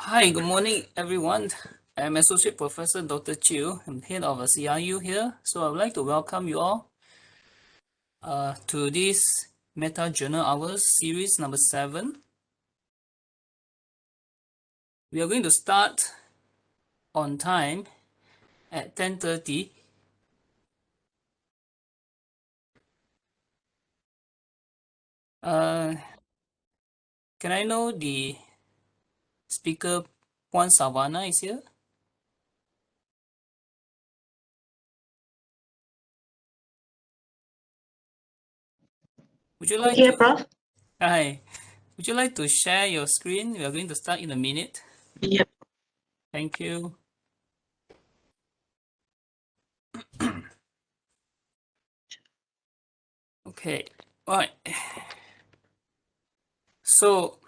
Hi, good morning, everyone. I'm Associate Professor Dr. Chiu. I'm head of a CRU here. So I would like to welcome you all to this Meta Journal Hours series number 7. We are going to start on time at 10:30. Can I know the speaker, Puan Savannah, is here? Would you like Here, to? Prof. Hi. Would you like to share your screen? We are going to start in a minute. Yep. Thank you. Okay. All right. So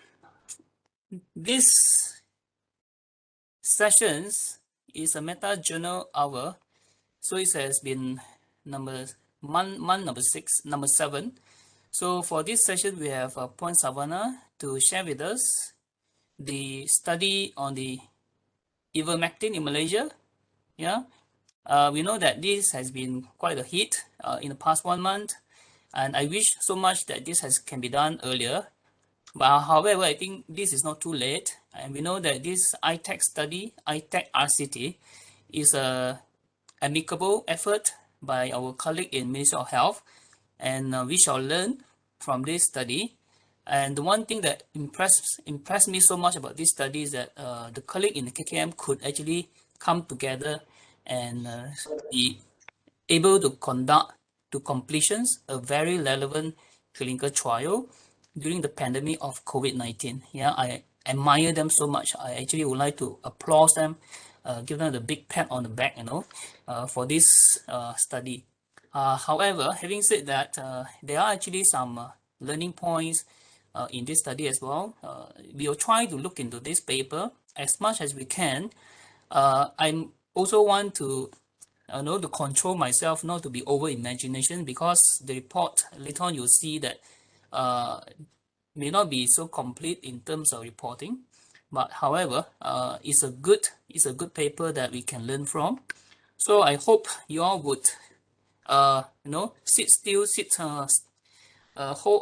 this sessions is a meta journal hour, so it has been month number 7. So for this session we have Puan Savannah to share with us the study on the ivermectin in Malaysia. Yeah, we know that this has been quite a hit in the past 1 month, and I wish so much that this can be done earlier. But however, I think this is not too late, and we know that this ITEC study, ITEC RCT, is a amicable effort by our colleague in Ministry of Health, and we shall learn from this study. And the one thing that impressed me so much about this study is that the colleague in the KKM could actually come together and be able to conduct to completions a very relevant clinical trial during the pandemic of COVID-19. Yeah, I admire them so much. I actually would like to applaud them, give them the big pat on the back, for this study. However, having said that, there are actually some learning points in this study as well. We will try to look into this paper as much as we can. I also want to to control myself not to be over imagination, because the report later on you'll see that may not be so complete in terms of reporting, but however it's a good paper that we can learn from. So I hope you all would hold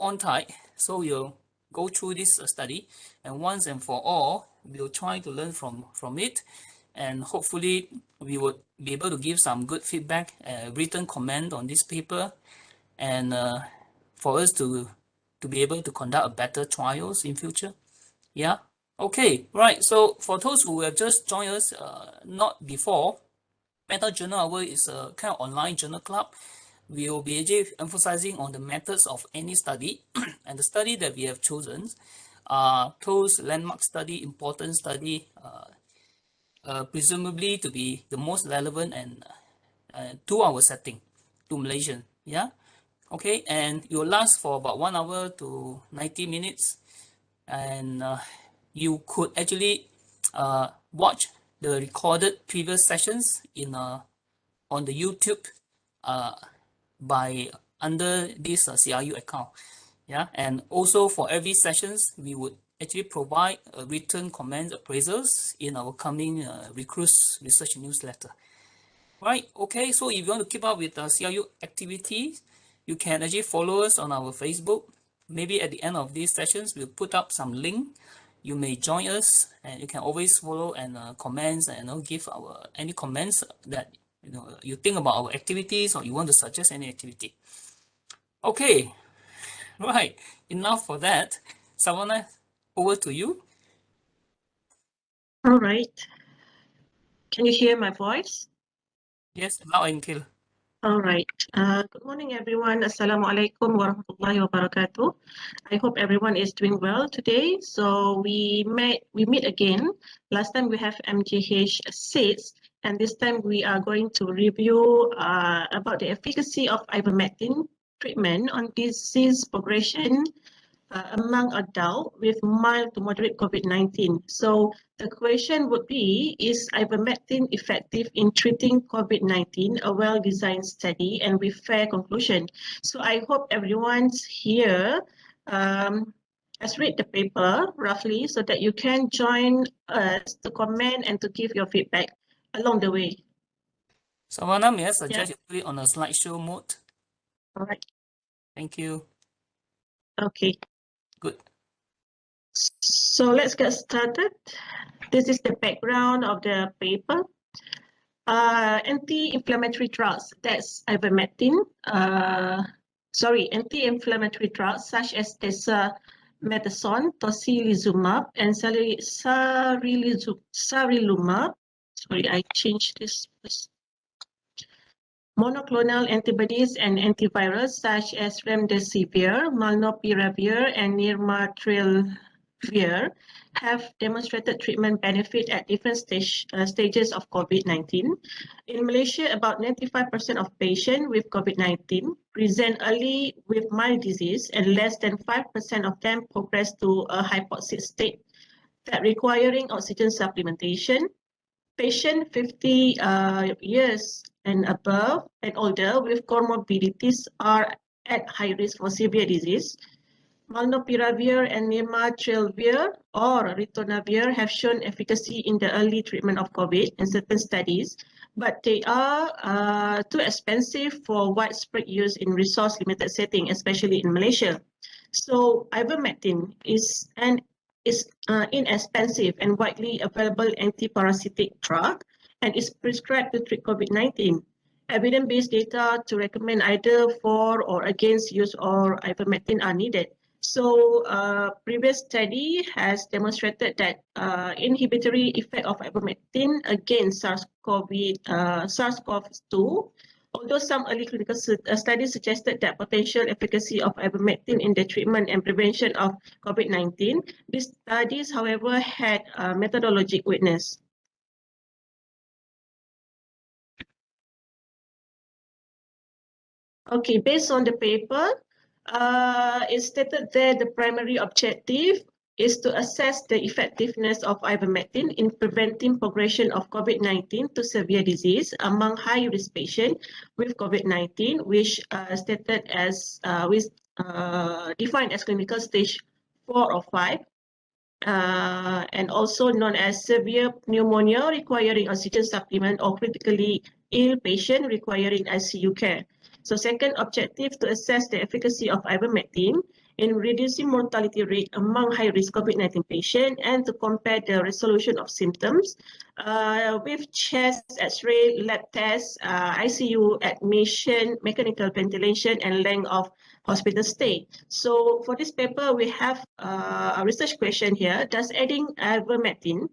on tight, so we'll go through this study, and once and for all we'll try to learn from it, and hopefully we would be able to give some good feedback, written comment on this paper, and for us to be able to conduct better trials in future. Yeah. Okay. Right. So for those who have just joined us, not before, Meta Journal Hour is a kind of online journal club. We will be actually emphasizing on the methods of any study, and the study that we have chosen are those landmark study, important study, presumably to be the most relevant and to our setting, to Malaysian. Yeah. Okay, and it will last for about 1 hour to 90 minutes, and you could actually watch the recorded previous sessions in on the YouTube by under this CRU account. Yeah, and also for every sessions we would actually provide written comments appraisals in our coming recruits research newsletter. Right. Okay, so if you want to keep up with CRU activities, you can actually follow us on our Facebook. Maybe at the end of these sessions we'll put up some link. You may join us, and you can always follow and comments, and give our any comments that you think about our activities, or you want to suggest any activity. Okay, right, enough for that. Savannah, over to you. All right. Can you hear my voice? Yes, loud and clear. All right. Good morning, everyone. Assalamualaikum warahmatullahi wabarakatuh. I hope everyone is doing well today. So we meet again. Last time we have HSAAS, and this time we are going to review about the efficacy of ivermectin treatment on disease progression among adults with mild to moderate COVID-19. So the question would be, is ivermectin effective in treating COVID-19? A well-designed study and with fair conclusion. So I hope everyone's here Let's read the paper roughly so that you can join us to comment and to give your feedback along the way. Savannah, may I suggest you put it on a slideshow mode? All right. Thank you. Okay. Good. So let's get started. This is the background of the paper. Anti-inflammatory drugs, that's ivermectin. Anti-inflammatory drugs such as dexamethasone, tocilizumab, and sarilumab. Sorry, I changed this first. Monoclonal antibodies and antivirals such as remdesivir, molnupiravir, and nirmatrelvir have demonstrated treatment benefit at different stages of COVID-19. In Malaysia, about 95% of patients with COVID-19 present early with mild disease, and less than 5% of them progress to a hypoxic state that requiring oxygen supplementation. Patient 50 years and above and older with comorbidities are at high risk for severe disease. Molnupiravir and nirmatrelvir or ritonavir have shown efficacy in the early treatment of COVID in certain studies, but they are too expensive for widespread use in resource-limited setting, especially in Malaysia. So ivermectin is an inexpensive and widely available antiparasitic drug and is prescribed to treat COVID-19. Evidence-based data to recommend either for or against use of ivermectin are needed. So previous study has demonstrated that inhibitory effect of ivermectin against SARS-CoV-2. Although some early clinical studies suggested that potential efficacy of ivermectin in the treatment and prevention of COVID-19, these studies, however, had methodologic weakness. Okay, based on the paper, it stated there the primary objective is to assess the effectiveness of ivermectin in preventing progression of COVID-19 to severe disease among high-risk patients with COVID-19, which stated as defined as clinical stage 4 or 5, and also known as severe pneumonia requiring oxygen supplement or critically ill patient requiring ICU care. So second objective, to assess the efficacy of ivermectin in reducing mortality rate among high-risk COVID-19 patients and to compare the resolution of symptoms with chest X-ray, lab tests, ICU admission, mechanical ventilation, and length of hospital stay. So for this paper, we have a research question here. Does adding ivermectin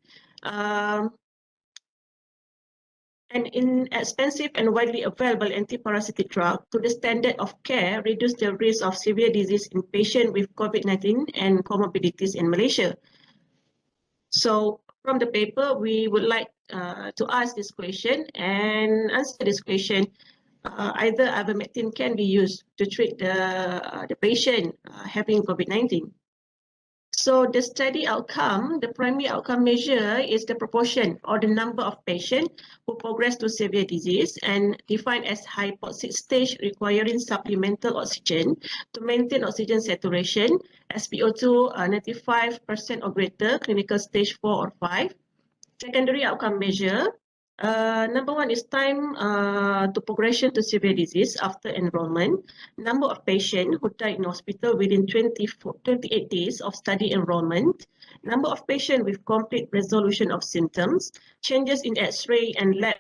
an inexpensive and widely available antiparasitic drug to the standard of care reduce the risk of severe disease in patients with COVID-19 and comorbidities in Malaysia? So from the paper, we would like to ask this question and answer this question. Either ivermectin can be used to treat the patient having COVID-19. So the study outcome, the primary outcome measure is the proportion or the number of patients who progress to severe disease and defined as hypoxic stage requiring supplemental oxygen to maintain oxygen saturation, SpO2 95% or greater, clinical stage 4 or 5. Secondary outcome measure, number one is time to progression to severe disease after enrollment, number of patients who died in hospital within 28 days of study enrollment, number of patients with complete resolution of symptoms, changes in X-ray and lab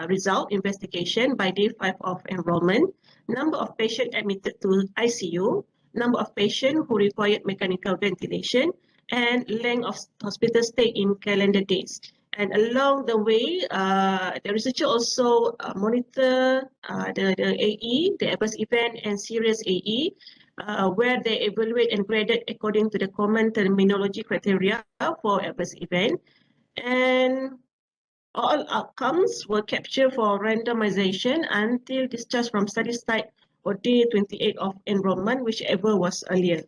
result investigation by day 5 of enrollment, number of patients admitted to ICU, number of patients who required mechanical ventilation, and length of hospital stay in calendar days. And along the way, the researcher also monitor the AE, the adverse event, and serious AE, where they evaluate and graded according to the common terminology criteria for adverse event. And all outcomes were captured for randomization until discharge from study site or day 28 of enrollment, whichever was earlier.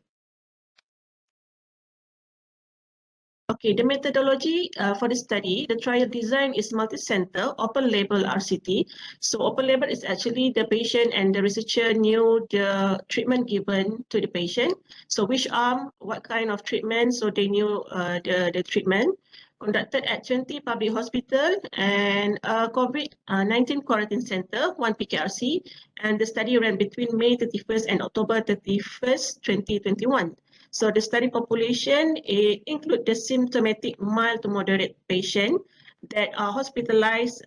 Okay, the methodology for the study, the trial design is multi-center, open-label RCT. So open-label is actually the patient and the researcher knew the treatment given to the patient. So which arm, what kind of treatment, so they knew the treatment. Conducted at 20 public hospital and COVID-19 quarantine center, 1 PKRC, and the study ran between May 31st and October 31st, 2021. So the study population include the symptomatic mild to moderate patient that are hospitalized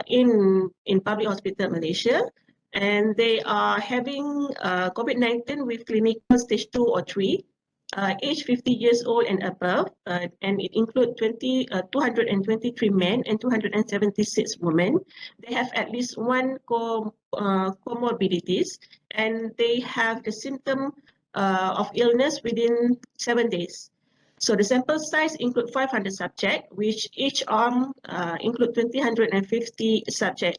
in public hospital Malaysia, and they are having COVID-19 with clinical stage 2 or 3, age 50 years old and above, and it includes 223 men and 276 women. They have at least one comorbidities, and they have the symptom of illness within 7 days. So the sample size include 500 subjects, which each arm include 250 subjects.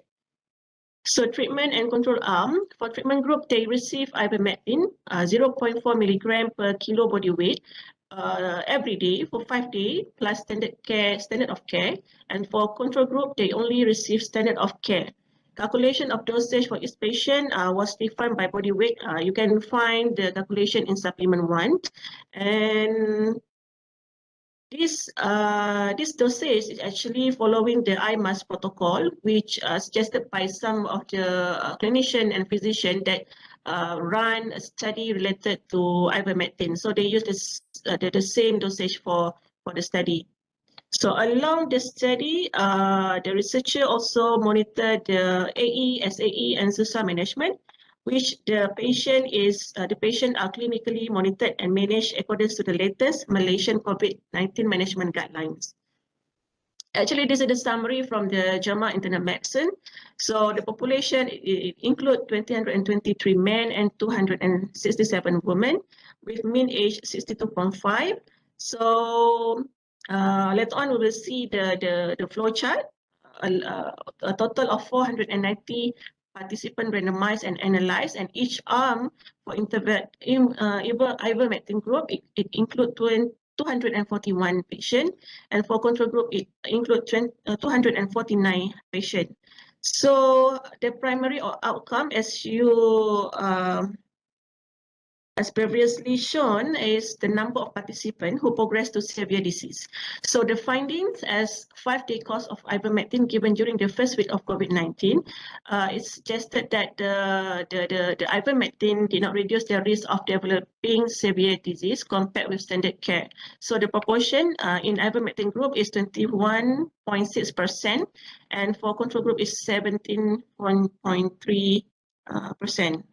So treatment and control arm, for treatment group, they receive ivermectin, 0.4 milligram per kilo body weight every day for 5 days, plus standard of care. And for control group, they only receive standard of care. Calculation of dosage for each patient was defined by body weight. You can find the calculation in supplement 1. And this dosage is actually following the IMAS protocol, which suggested by some of the clinician and physician that run a study related to ivermectin. So they use the same dosage for the study. So along the study, the researcher also monitored the AE, SAE, and SUSA management, which the patient are clinically monitored and managed according to the latest Malaysian COVID-19 management guidelines. Actually, this is the summary from the JAMA Internal Medicine. So the population includes 223 men and 267 women with mean age 62.5. So later on, we will see the flow chart. A total of 490 participants randomized and analyzed, and each arm for ivermectin group, it includes 241 patients, and for control group, it includes 249 patients. So the primary outcome, as previously shown, is the number of participants who progress to severe disease. So the findings as 5-day course of ivermectin given during the first week of COVID-19, it suggested that the ivermectin did not reduce the risk of developing severe disease compared with standard care. So the proportion in ivermectin group is 21.6%, and for control group is 17.3%.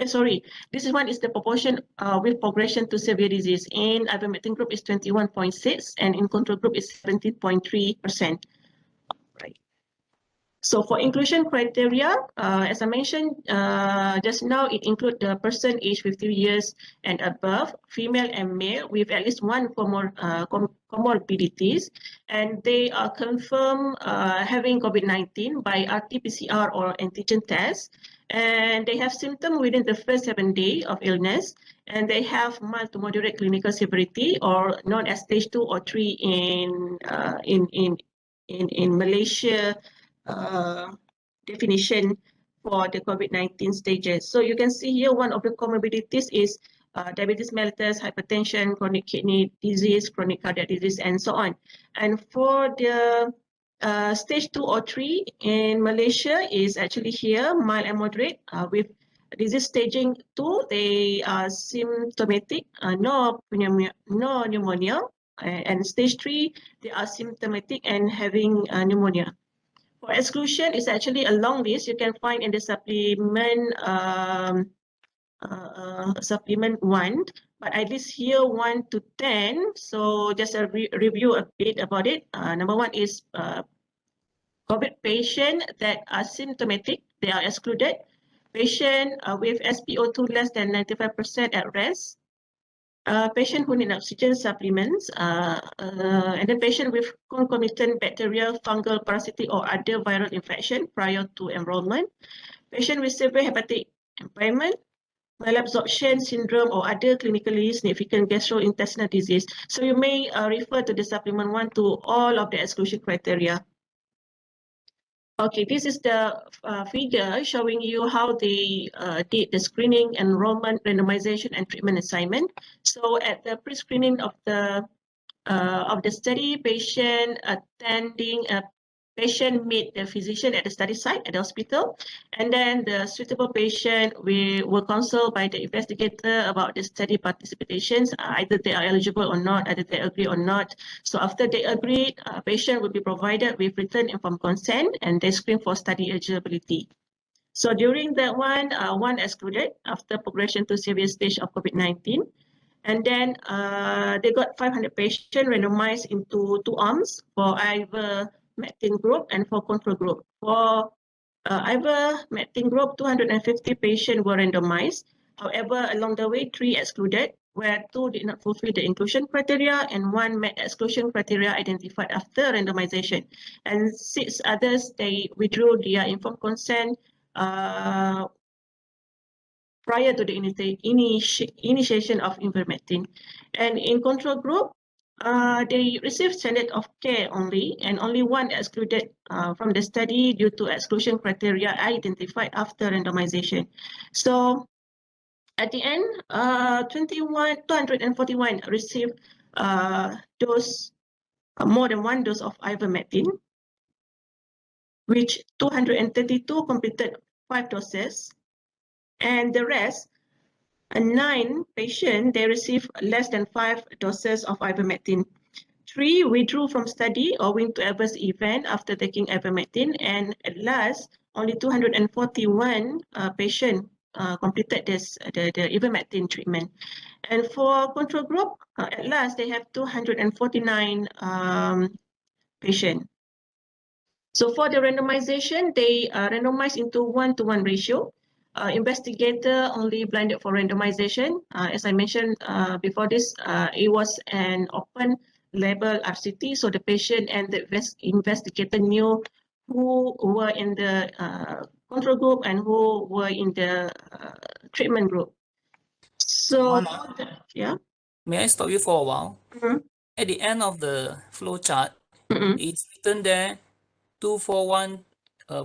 Sorry, this one is the proportion with progression to severe disease. In ivermectin group is 21.6%, and in control group is 17.3%. Right. So for inclusion criteria, as I mentioned just now, it includes the person aged 50 years and above, female and male, with at least one comorbidities, and they are confirmed having COVID-19 by RT-PCR or antigen test, and they have symptoms within the first 7 days of illness, and they have mild to moderate clinical severity, or known as stage 2 or 3 in Malaysia definition for the COVID-19 stages. So you can see here one of the comorbidities is diabetes mellitus, hypertension, chronic kidney disease, chronic cardiac disease, and so on. And for the stage 2 or 3 in Malaysia is actually here, mild and moderate, with disease staging 2, they are symptomatic, no pneumonia, and stage 3, they are symptomatic and having pneumonia. For exclusion, it's actually a long list. You can find in the supplement 1, but I list here 1 to 10. So just a review a bit about it. Number 1 is COVID patient that are symptomatic, they are excluded. Patient with SpO2 less than 95% at rest. Patient who need oxygen supplements, and then patient with concomitant bacterial, fungal, parasitic, or other viral infection prior to enrollment. Patient with severe hepatic impairment, malabsorption syndrome or other clinically significant gastrointestinal disease. So you may refer to the supplement 1 to all of the exclusion criteria. Okay, this is the figure showing you how they did the screening, enrollment, randomization, and treatment assignment. So at the pre-screening of the study, patient meet the physician at the study site at the hospital, and then the suitable patient will consult by the investigator about the study participations, either they are eligible or not, either they agree or not. So after they agree, patient will be provided with written informed consent, and they screen for study eligibility. So during that one excluded after progression to severe stage of COVID-19. And then they got 500 patients randomized into 2 arms for ivermectin group and for control group. For ivermectin group, 250 patients were randomized. However, along the way, 3 excluded, where 2 did not fulfill the inclusion criteria and 1 met exclusion criteria identified after randomization. And 6 others, they withdrew their informed consent prior to the initiation of ivermectin. And in control group, they received standard of care only, and only 1 excluded from the study due to exclusion criteria identified after randomization. So at the end, 241 received dose, more than 1 dose of ivermectin, which 232 completed 5 doses, and the rest, 9 patients, they received less than 5 doses of ivermectin. 3 withdrew from study owing to adverse event after taking ivermectin, and at last, only 241 patients completed the ivermectin treatment. And for control group, at last, they have 249 patients. So for the randomization, they randomized into 1-to-1 ratio. Investigator only blinded for randomization. As I mentioned before this, it was an open label RCT, so the patient and the investigator knew who were in the control group and who were in the treatment group. So, yeah. May I stop you for a while? At the end of the flow chart, it's written there 241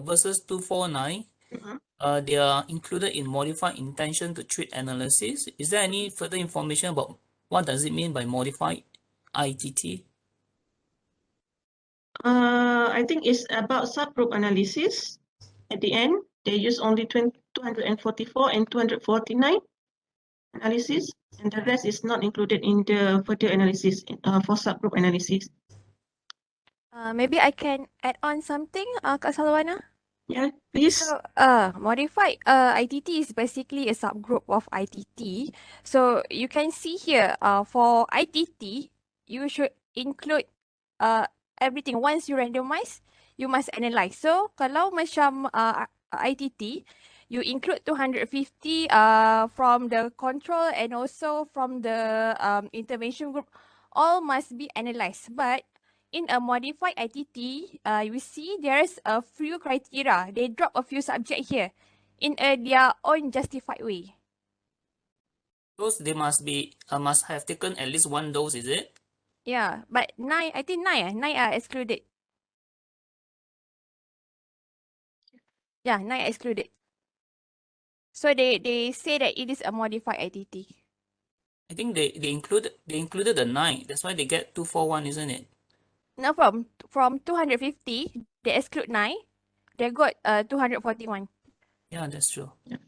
versus 249. They are included in modified intention to treat analysis. Is there any further information about what does it mean by modified ITT? I think it's about subgroup analysis. At the end, they use only 244 and 249 analysis, and the rest is not included in the further analysis for subgroup analysis. Maybe I can add on something, Kak Salwana? Yeah, please. So, modified ITT is basically a subgroup of ITT. So you can see here, for ITT, you should include everything. Once you randomize, you must analyze. So kalau macam ITT, you include 250 from the control and also from the intervention group. All must be analyzed. But in a modified ITT, you see there's a few criteria. They drop a few subjects here in their own justified way. Those they must have taken at least 1 dose, is it? Yeah, but 9, I think 9 are excluded. Yeah, 9 are excluded. So they say that it is a modified ITT. I think they included the 9. That's why they get 241, isn't it? No, from 250, they exclude 9. They got 241. Yeah, that's true. Yeah.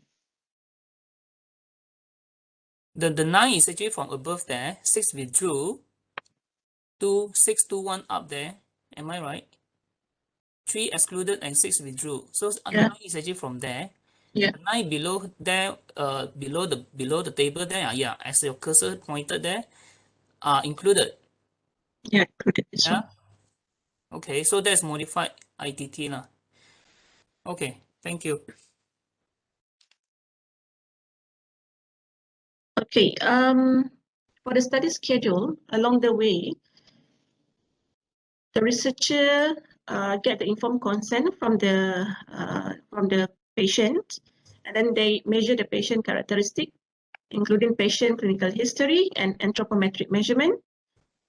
The 9 is actually from above there. 6 withdrew. 2, 6, 2, 1 up there. Am I right? 3 excluded and 6 withdrew. So 9 is actually from there. Yeah. The 9 below there, below the table there, yeah, as your cursor pointed there, are included. Yeah, included this one. Okay, so that's modified ITT lah. Okay, thank you. Okay, for the study schedule, along the way, the researcher get the informed consent from the patient, and then they measure the patient characteristic including patient clinical history and anthropometric measurement.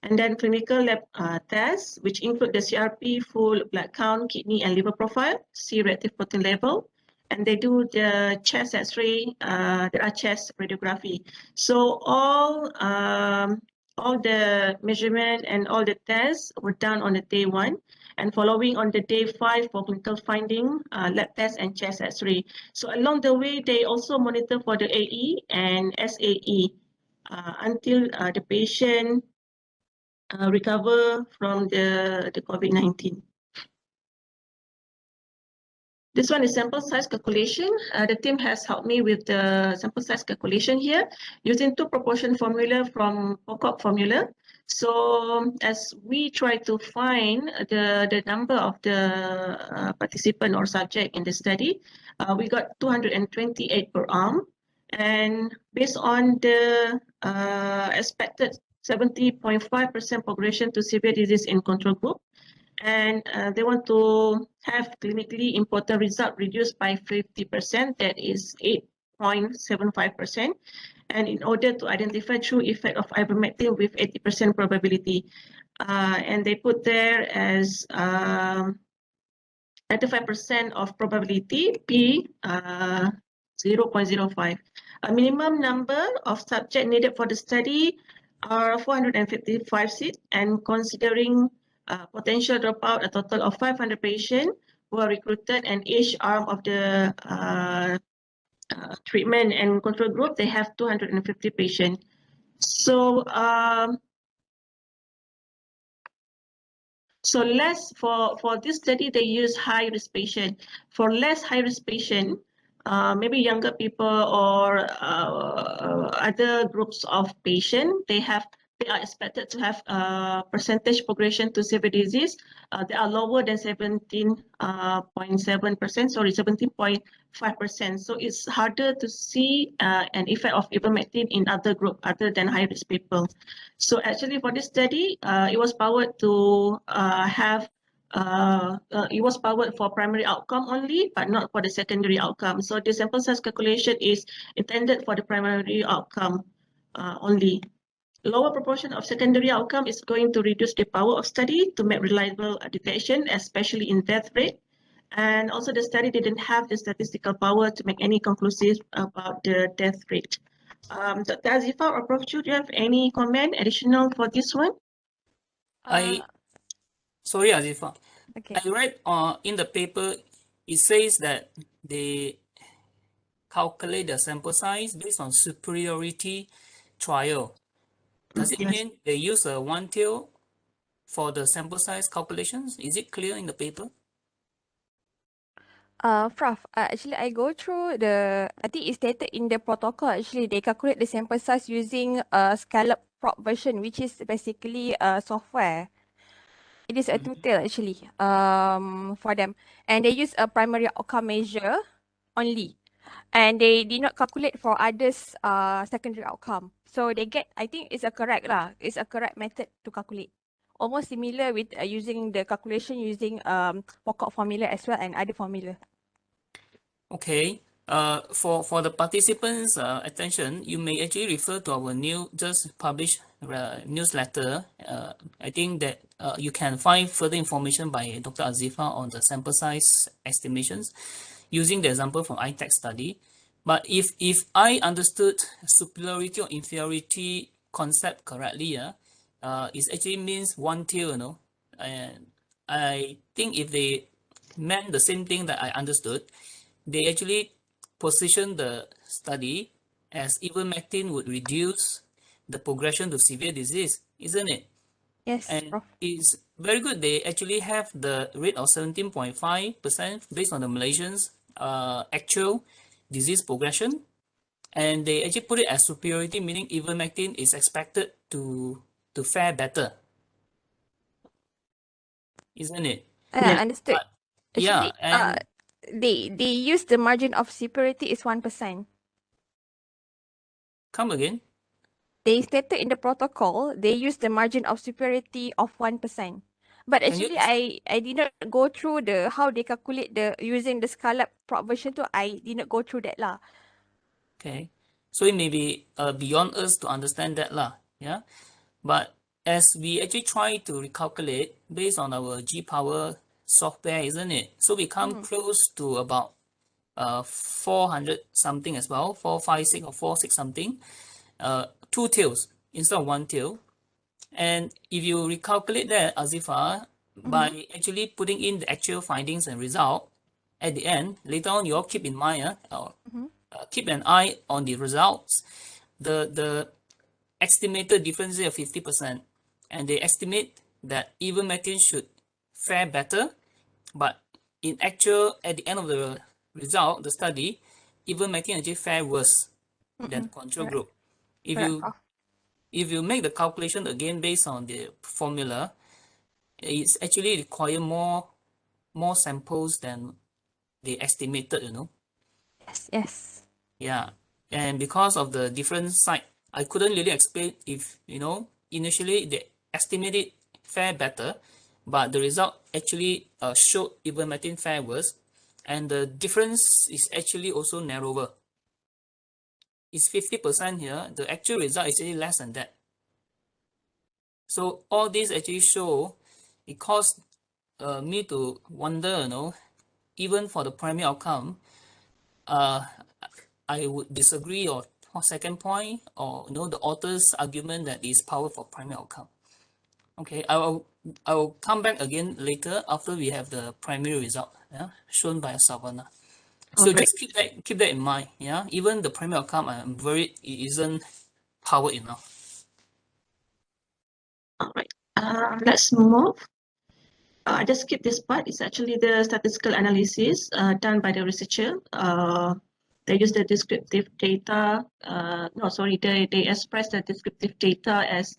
And then clinical lab tests, which include the CRP, full blood count, kidney and liver profile, C-reactive protein level, and they do the chest X-ray, there are chest radiography. So all the measurement and all the tests were done on the day 1, and following on the day 5 for clinical finding, lab tests and chest X-ray. So along the way, they also monitor for the AE and SAE until the patient recover from the COVID-19. This one is sample size calculation. The team has helped me with the sample size calculation here using 2 proportion formula from Pocock formula. So as we try to find the number of the participant or subject in the study, we got 228 per arm. And based on the expected 70.5% progression to severe disease in control group, and they want to have clinically important result reduced by 50%, that is 8.75%, and in order to identify true effect of ivermectin with 80% probability. And they put there as 95% of probability, P 0.05. A minimum number of subjects needed for the study are 455 seats, and considering potential dropout, a total of 500 patients were recruited, and each arm of the treatment and control group, they have 250 patients. So so less for this study, they use high risk patient. For less high risk patient, maybe younger people or other groups of patient, they are expected to have percentage progression to severe disease. They are lower than 17.7%, sorry, 17.5%. So it's harder to see an effect of ivermectin in other group other than high risk people. So actually for this study, it was powered to it was powered for primary outcome only, but not for the secondary outcome. So the sample size calculation is intended for the primary outcome only. Lower proportion of secondary outcome is going to reduce the power of study to make reliable detection, especially in death rate. And also the study didn't have the statistical power to make any conclusive about the death rate. Dr. Azifa or Prof. Chu, do you have any comment additional for this one? Sorry, Azifa. Okay. I read in the paper, it says that they calculate the sample size based on superiority trial. Does it Yes. mean they use a one tail for the sample size calculations? Is it clear in the paper? Prof, actually I go through I think it's stated in the protocol, actually they calculate the sample size using a scallop prop version, which is basically a software. It is a tutorial actually for them. And they use a primary outcome measure only. And they did not calculate for others secondary outcome. So they get, I think it's a correct method to calculate. Almost similar with using the calculation using Pocock formula as well and other formula. Okay. For the participants' attention, you may actually refer to our just published newsletter. I think that you can find further information by Dr. Azifa on the sample size estimations using the example from ITEC study. But if I understood superiority or inferiority concept correctly, it actually means one tail, you know. And I think if they meant the same thing that I understood, they actually position the study as ivermectin would reduce the progression to severe disease, isn't it? Yes, And Prof. it's very good. They actually have the rate of 17.5% based on the Malaysians' actual disease progression. And they actually put it as superiority, meaning ivermectin is expected to fare better, isn't it? Yeah. Understood. But yeah, Actually, and they use the margin of superiority is 1%. come again. They stated in the protocol they use the margin of superiority of 1%. But Can you actually, I did not go through how they calculate using the scallop prop version too. I did not go through that lah. okay? So it may be beyond us to understand that lah. Yeah. But as we actually try to recalculate based on our G power software, isn't it? So we come close to about 400 something as well, 456 or 46 something, two tails instead of one tail. And if you recalculate that, Azifa, by actually putting in the actual findings and result at the end, later on you all keep in mind, keep an eye on the results. The estimated difference is 50%, and they estimate that ivermectin should fare better, but in actual, at the end of the result, the study, ivermectin actually fare worse than the control Correct. group. If Correct, you Prof. if you make the calculation again based on the formula, it's actually require more samples than they estimated, you know. Yes. Yeah. And because of the different site, I couldn't really explain if, you know, initially they estimated fare better, but the result actually showed ivermectin fare worse, and the difference is actually also narrower. It's 50% here. The actual result is actually less than that. So all this actually show it caused me to wonder, you know, even for the primary outcome, I would disagree or second point, or you know, the author's argument that is power for primary outcome. Okay, I will come back again later after we have the primary result, yeah, shown by Savannah. So Okay. just keep that in mind. Yeah, even the primary outcome, I'm worried it isn't power enough. All right. Let's move. I just skip this part. It's actually the statistical analysis done by the researcher. They use the descriptive data. They express the descriptive data as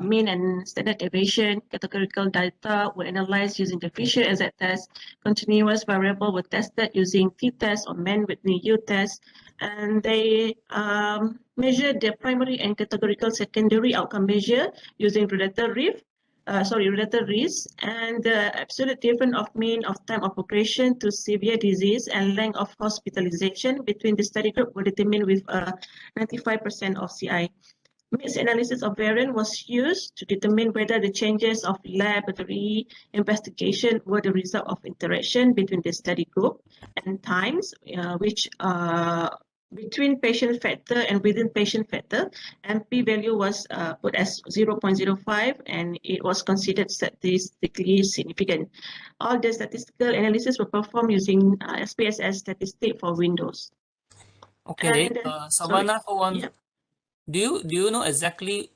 mean and standard deviation. Categorical data were analyzed using the Fisher exact test. Continuous variable were tested using t-test or Mann-Whitney U-test. And they measured the primary and categorical secondary outcome measure using relative risk, and the absolute difference of mean of time of progression to severe disease and length of hospitalization between the study group were determined with 95% of CI. Mixed analysis of variant was used to determine whether the changes of laboratory investigation were the result of interaction between the study group and times, which between patient factor and within patient factor, and p-value was put as 0.05, and it was considered statistically significant. All the statistical analysis were performed using SPSS statistic for Windows. Okay, And Savannah, hold on. yeah. Do you know exactly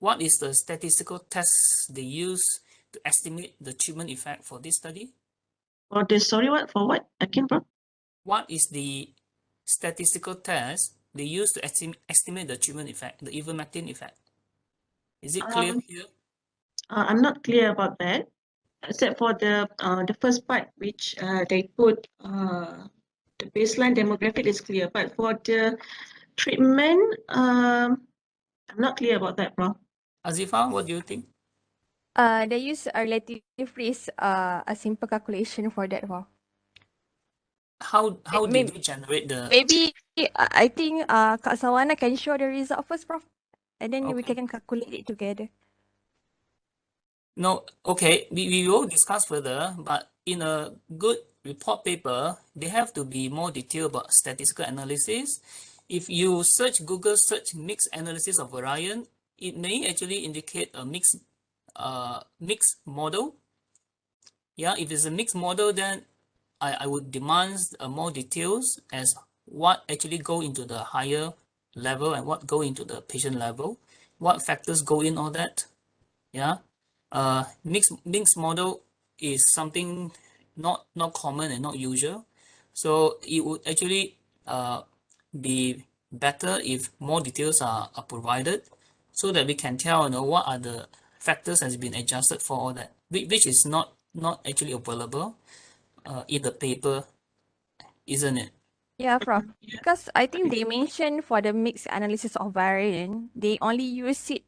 what is the statistical test they use to estimate the treatment effect for this study? For what? Again, bro? What is the statistical test they use to estimate the treatment effect, the ivermectin effect? Is it clear here? I'm not clear about that, except for the first part, which they put the baseline demographic is clear, but for the treatment, I'm not clear about that, bro. Azifa, what do you think? They use a relative risk, a simple calculation for that, Prof. How did Maybe, they generate the? I think Kak Sawana can show the result first, Prof. And then we Okay. can calculate it together. No, okay, we will discuss further, but in a good report paper, they have to be more detailed about statistical analysis. If you Google search mixed analysis of variant, it may actually indicate a mixed model. Yeah, if it's a mixed model, then I would demand more details as what actually go into the higher level and what go into the patient level, what factors go in all that. Yeah, mixed model is something not common and not usual, so it would actually be better if more details are provided, so that we can tell, you know, what are the factors has been adjusted for all that, which is not actually available in the paper, isn't it? Yeah, Prof. Because I think they mentioned for the mixed analysis of variant, they only use it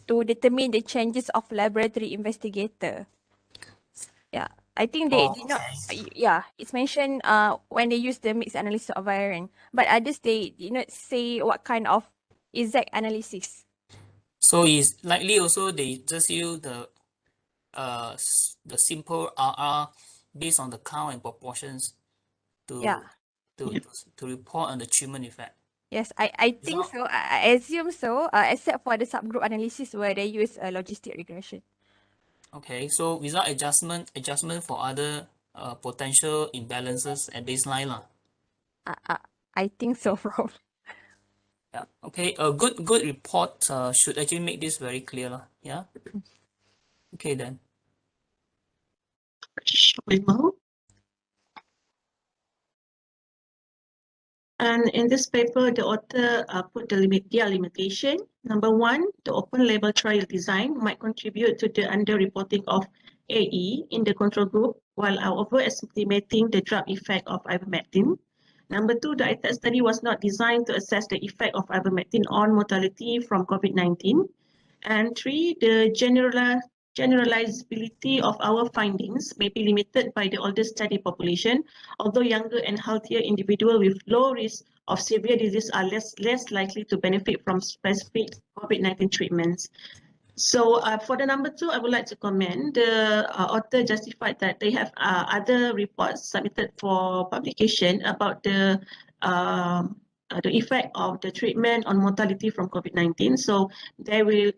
to determine the changes of laboratory investigator. Yeah. I think they Oh, did not. okay. Yeah, it's mentioned when they use the mixed analysis of variant, but others they did not say what kind of exact analysis. So it's likely also they just use the simple RR based on the count and proportions Yeah. to to Yeah. to, to report on the treatment effect. Yes, I Is think that so. I assume so. Except for the subgroup analysis where they use a logistic regression. okay? So without adjustment for other potential imbalances at baseline lah. Uh, uh, I think so, bro. Yeah. Okay. A good report should actually make this very clear lah. Yeah. Okay then. Shall we move? And in this paper, the author put their limitation. Number one, the open label trial design might contribute to the underreporting of AE in the control group while overestimating the drug effect of ivermectin. Number two, the ITED study was not designed to assess the effect of ivermectin on mortality from COVID-19. And three, the generalizability of our findings may be limited by the older study population, although younger and healthier individuals with low risk of severe disease are less likely to benefit from specific COVID-19 treatments. So for the number two, I would like to comment. The author justified that they have other reports submitted for publication about the effect of the treatment on mortality from COVID-19. So they were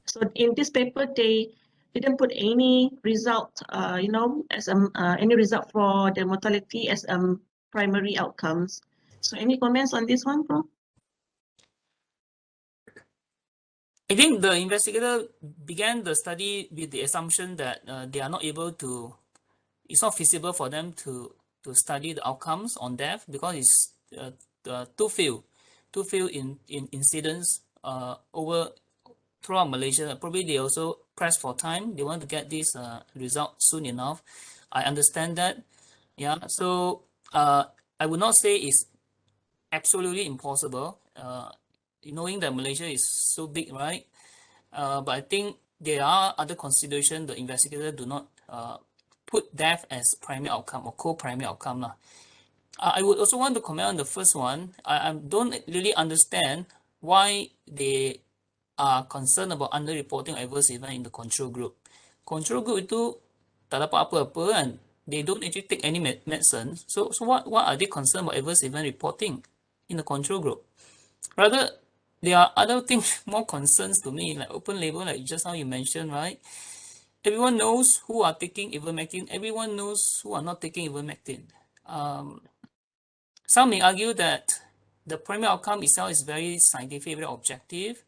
so in this paper they didn't put any result as any result for the mortality as primary outcomes. So any comments on this one, bro? I think the investigator began the study with the assumption that they are not able to. It's not feasible for them to study the outcomes on death because it's too few in incidents over throughout Malaysia. Probably they also press for time. They want to get this result soon enough. I understand that. Yeah. So I would not say it's absolutely impossible. Knowing that Malaysia is so big, right? But I think there are other considerations the investigator do not put death as primary outcome or co-primary outcome lah. I would also want to comment on the first one. I don't really understand why they are concerned about underreporting adverse event in the control group. Control group itu tak dapat apa-apa kan. They don't actually take any medicine. So what are they concerned about adverse event reporting in the control group? Rather, there are other things more concerns to me, like open label, like just now you mentioned, right? Everyone knows who are taking ivermectin. Everyone knows who are not taking ivermectin. Some may argue that the primary outcome itself is very scientific, very objective,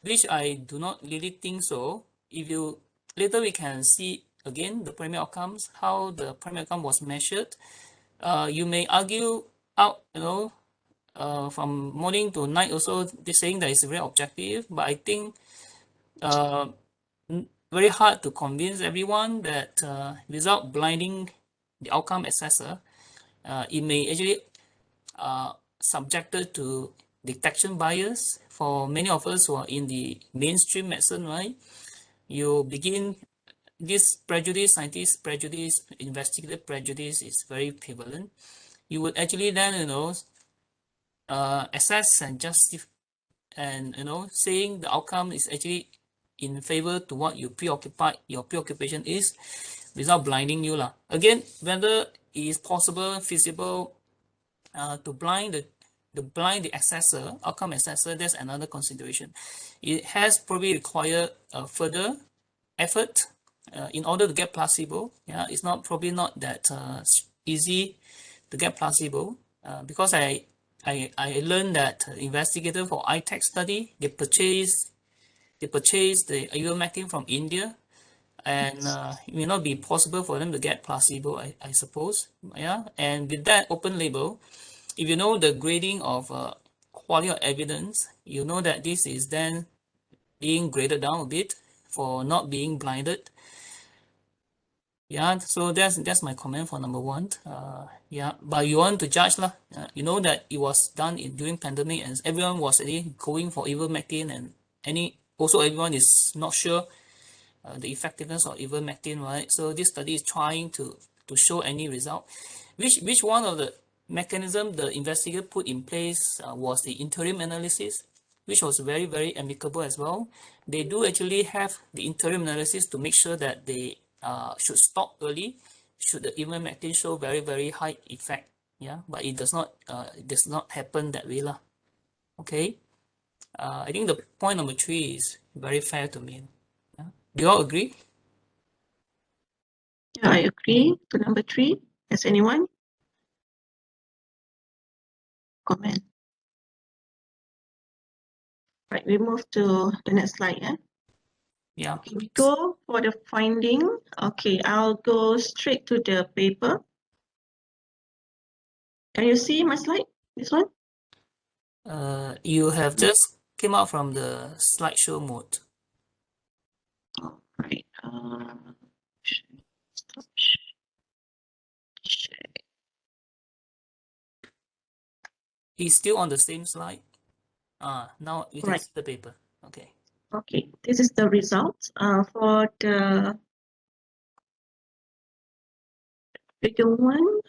which I do not really think so. If you later we can see again the primary outcomes, how the primary outcome was measured. You may argue out, from morning to night also they're saying that it's very objective, but I think very hard to convince everyone that without blinding the outcome assessor, it may actually subjected to detection bias for many of us who are in the mainstream medicine, right? You begin this prejudice, scientist prejudice, investigative prejudice is very prevalent. You would actually then, assess and justify and saying the outcome is actually in favor to what your preoccupation is without blinding you lah. Again, whether it is possible, feasible to blind the assessor, outcome assessor, that's another consideration. It has probably required further effort in order to get placebo. Yeah, it's probably not that easy to get placebo because I learned that investigator for ITEC study they purchase the ivermectin from India, and it may not be possible for them to get placebo. I suppose. Yeah, and with that open label, if you know the grading of quality of evidence, you know that this is then being graded down a bit for not being blinded. Yeah, so that's my comment for number one. Yeah, but you want to judge lah. You know that it was done during pandemic and everyone was going for ivermectin, and everyone is not sure the effectiveness of ivermectin, right? So this study is trying to show any result. Which one of the mechanism the investigator put in place was the interim analysis, which was very, very amicable as well. They do actually have the interim analysis to make sure that they should stop early should the ivermectin show very, very high effect. Yeah, but it does not happen that way lah. Okay. I think the point number 3 is very fair to me. Yeah. Do you all agree? Yeah, I agree to number 3. Has anyone comment? Right, we move to the next slide. Yeah. Okay, we go for the finding. Okay, I'll go straight to the paper. Can you see my slide? This one? You have just came out from the slideshow mode. All right. Stop share. He's still on the same slide. Now you can Right. see the paper. Okay. Okay, this is the result for the figure 1.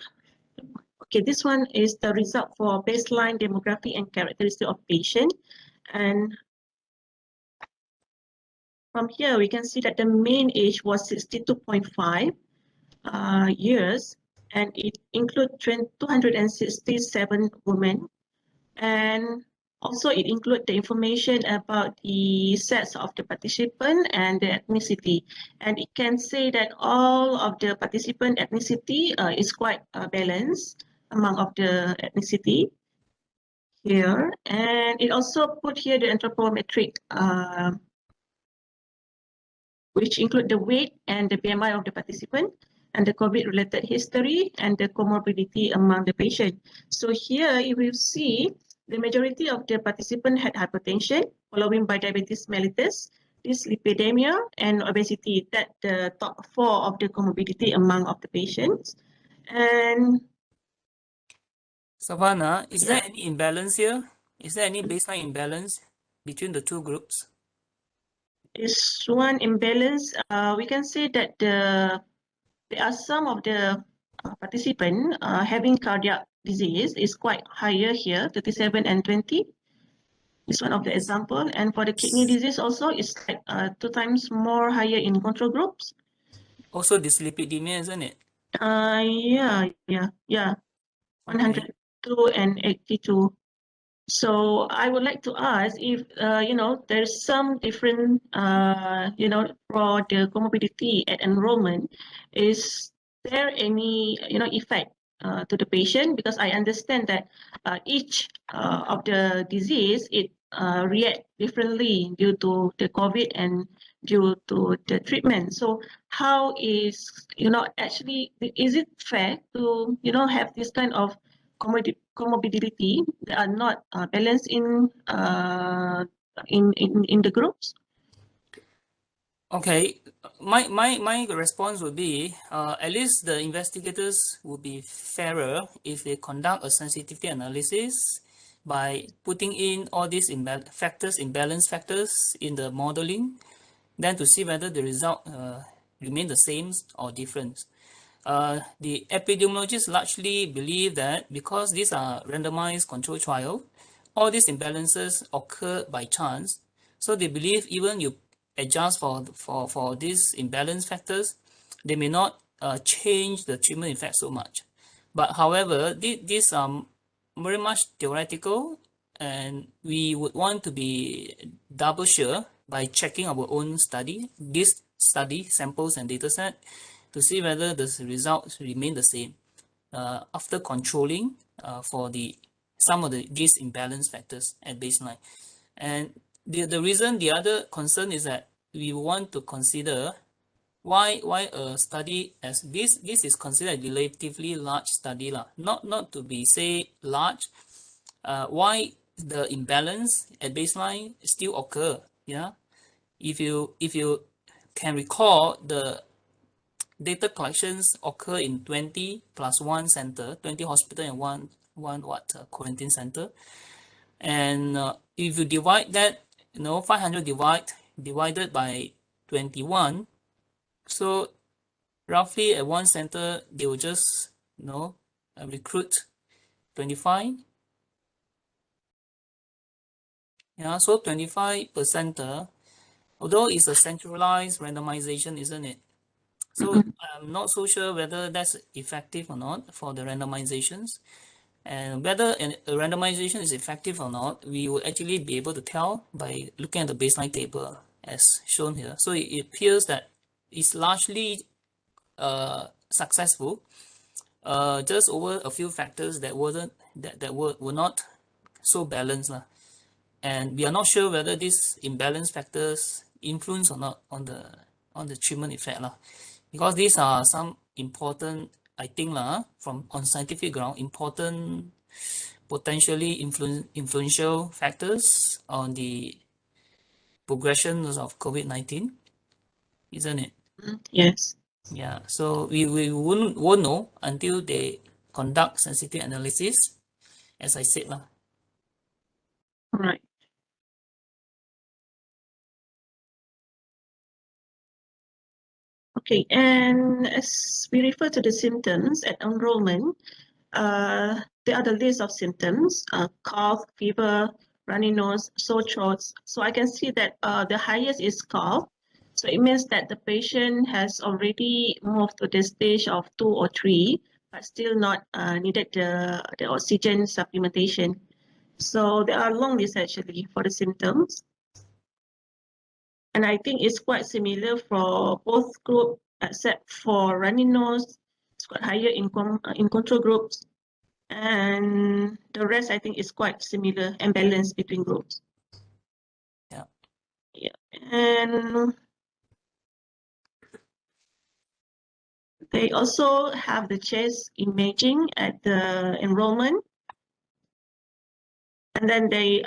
Okay, this one is the result for baseline demography and characteristic of patient. And from here, we can see that the mean age was 62.5 years, and it includes 267 women. And also it includes the information about the sex of the participant and the ethnicity. And it can say that all of the participant ethnicity is quite balanced among of the ethnicity here. And it also put here the anthropometric, which include the weight and the BMI of the participant, and the COVID-related history and the comorbidity among the patient. So here you will see the majority of the participant had hypertension, following by diabetes mellitus, dyslipidemia, and obesity. That the top 4 of the comorbidity among of the patients. And Savannah, is there yeah, any imbalance here? Is there any baseline imbalance between the two groups? this one imbalance, we can say that there are some of the participants having cardiac disease is quite higher here, 37 and 20. Is one of the example. And for the kidney disease also, it's like 2 times more higher in control groups. Also dyslipidemia, isn't it? Yeah. 102 and 82. So I would like to ask if, there's some different, for the comorbidity at enrollment, is there any, effect to the patient? Because I understand that each of the disease, it react differently due to the COVID and due to the treatment. So how is, actually, is it fair to, have this kind of comorbidity that are not balanced in the groups? Okay, my response would be at least the investigators would be fairer if they conduct a sensitivity analysis by putting in all these imbalance factors in the modeling, then to see whether the result remain the same or different. The epidemiologists largely believe that because these are randomized control trial, all these imbalances occur by chance. So they believe even you adjust for these imbalance factors, they may not change the treatment effect so much. But however, these are very much theoretical, and we would want to be double sure by checking our own study, this study samples and dataset, to see whether the results remain the same after controlling for some of these imbalance factors at baseline. And the other concern is that we want to consider why a study as this is considered a relatively large study lah, not to be say large, why the imbalance at baseline still occur. Yeah, if you can recall, the data collections occur in 20 plus 1 center, 20 hospital and one quarantine center. And if you divide that, 500 divided by 21. So roughly at one center, they will just, recruit 25. Yeah, so 25 per center, although it's a centralized randomization, isn't it? So I'm not so sure whether that's effective or not for the randomizations. And whether a randomization is effective or not, we will actually be able to tell by looking at the baseline table as shown here. So it appears that it's largely successful, just over a few factors that were not so balanced. And we are not sure whether these imbalance factors influence or not on the treatment effect. Because these are some important, I think, from on scientific ground, important potentially influential factors on the progression of COVID-19, isn't it? Yes. Yeah, so we won't know until they conduct sensitivity analysis, as I said. Right. Okay, and as we refer to the symptoms at enrollment, there are the list of symptoms, cough, fever, runny nose, sore throats. So I can see that the highest is cough. So it means that the patient has already moved to the stage of 2 or 3, but still not needed the oxygen supplementation. So there are long lists actually for the symptoms. And I think it's quite similar for both groups, except for runny nose. It's quite higher in control groups. And the rest, I think, is quite similar and balanced between groups. Yeah. Yeah. And they also have the chest imaging at the enrollment. And then they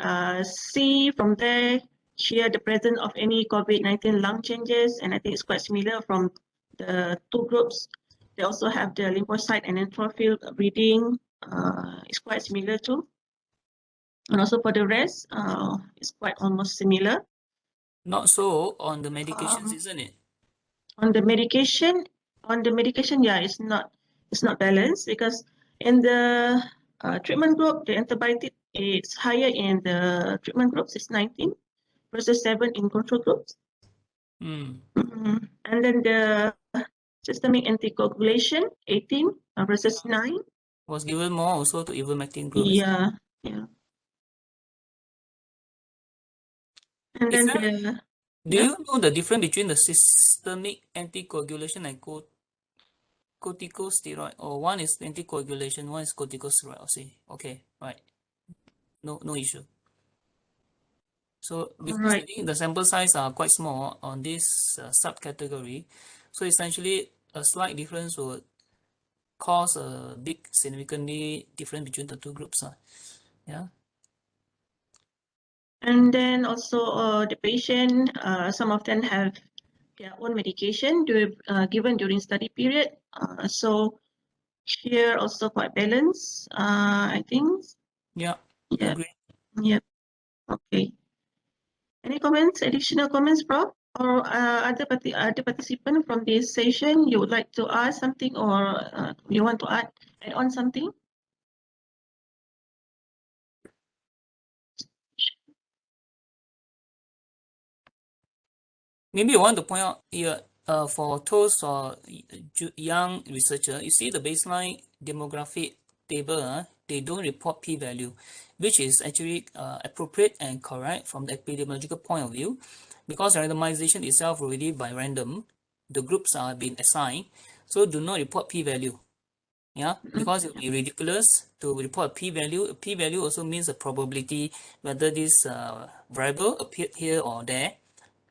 see from there here the presence of any COVID-19 lung changes. And I think it's quite similar from the two groups. They also have the lymphocyte and neutrophil reading. It's quite similar too. And also for the rest, it's quite almost similar. Not so on the medications, isn't it? On the medication, yeah, it's not balanced because in the treatment group, the antibiotic is higher in the treatment groups, it's 19 versus 7 in control groups. And then the systemic anticoagulation, 18 versus 9. Was given more also to ivermectin groups. Yeah. And then Do you know the difference between the systemic anticoagulation and corticosteroid? Or one is anticoagulation, one is corticosteroid? Okay, right. No issue. So because I think the sample size are quite small on this subcategory, so essentially a slight difference would cause a big significantly difference between the two groups. Yeah. And then also the patient, some of them have their own medication given during study period. So here also quite balanced, I think. Yeah. Agree. Yep. Okay. Any comments, additional comments, Prof? Or other participant from this session, you would like to ask something or you want to add on something? Maybe I want to point out here for those young researcher, you see the baseline demographic table, they don't report p-value, which is actually appropriate and correct from the epidemiological point of view, because randomization itself already by random, the groups are being assigned, so do not report p-value. Yeah, because it will be ridiculous to report a p-value. A p-value also means a probability whether this variable appeared here or there,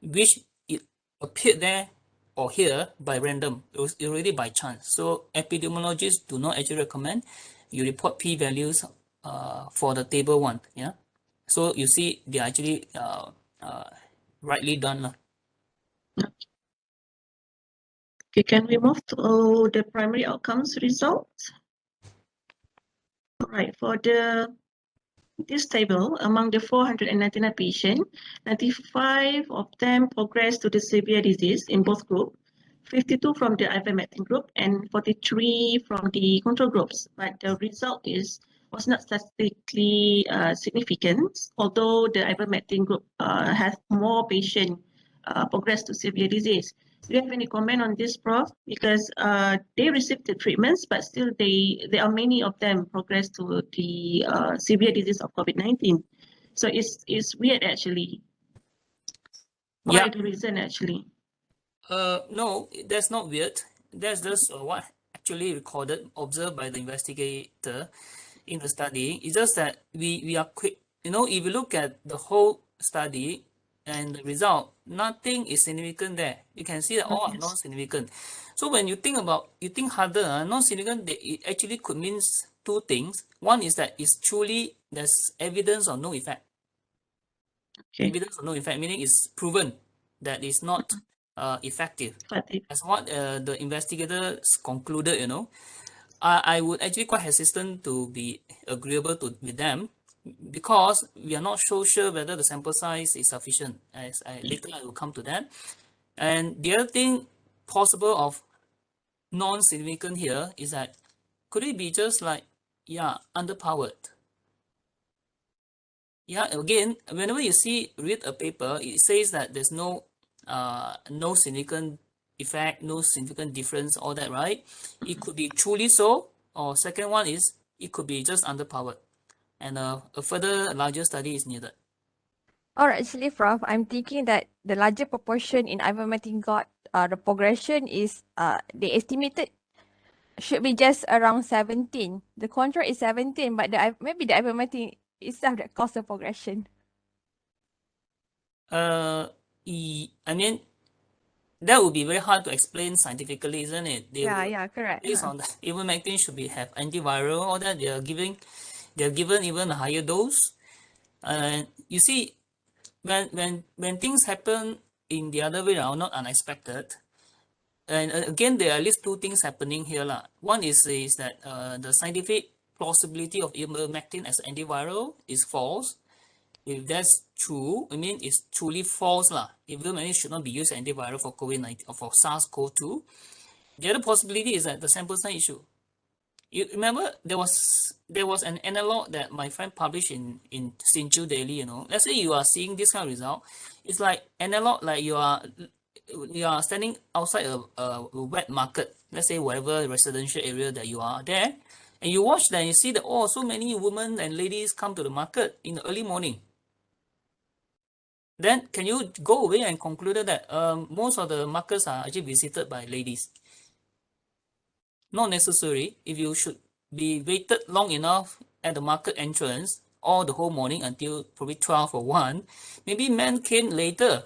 which it appeared there or here by random. It was already by chance. So epidemiologists do not actually recommend you report p-values for the table 1. Yeah. So you see they are actually rightly done. Okay, can we move to the primary outcomes results? All right, for the this table, among the 499 patients, 95 of them progressed to the severe disease in both groups, 52 from the ivermectin group and 43 from the control groups. But the result was not statistically significant, although the ivermectin group has more patients progress to severe disease. Do you have any comment on this, Prof? Because they received the treatments, but still there are many of them progress to the severe disease of COVID-19. So it's weird actually. What Yeah. is the reason actually? No, that's not weird. That's just what actually observed by the investigator in the study. It's just that we are quick. You know, if you look at the whole study and the result, nothing is significant there. You can see that all are Yes. non-significant. So when you think harder, non-significant, it actually could mean two things. One is that it's truly there's evidence of no effect. Okay. Evidence of no effect, meaning it's proven that it's not effective. Effective. As what the investigators concluded, you know, I would actually quite hesitant to be agreeable with them because we are not so sure whether the sample size is sufficient. Later I will come to that. And the other thing possible of non-significant here is that could it be just like, yeah, underpowered? Yeah, again, whenever you read a paper, it says that there's no significant effect, no significant difference, all that, right? It could be truly so, or second one is it could be just underpowered, and a further larger study is needed. Or actually, Prof, I'm thinking that the larger proportion in ivermectin got the progression is they estimated should be just around 17. The control is 17, but maybe the ivermectin itself that caused the progression. I mean, that would be very hard to explain scientifically, isn't it? Yeah, correct. Based on the ivermectin should have antiviral, all that they're given even a higher dose. And you see, when things happen in the other way around, not unexpected, and again there are at least two things happening here lah. One is that the scientific plausibility of ivermectin as antiviral is false. If that's true, I mean it's truly false lah. Ivermectin should not be used as antiviral for COVID-19 or for SARS-CoV-2. The other possibility is that the sample size issue. You remember there was an analog that my friend published in Sinju Daily, you know. Let's say you are seeing this kind of result. It's like analog, like you are standing outside a wet market, let's say whatever residential area that you are there, and you watch that and you see that, oh, so many women and ladies come to the market in the early morning. Then can you go away and conclude that most of the markets are actually visited by ladies? Not necessary. If you should be waited long enough at the market entrance or the whole morning until probably 12 or 1, maybe men came later.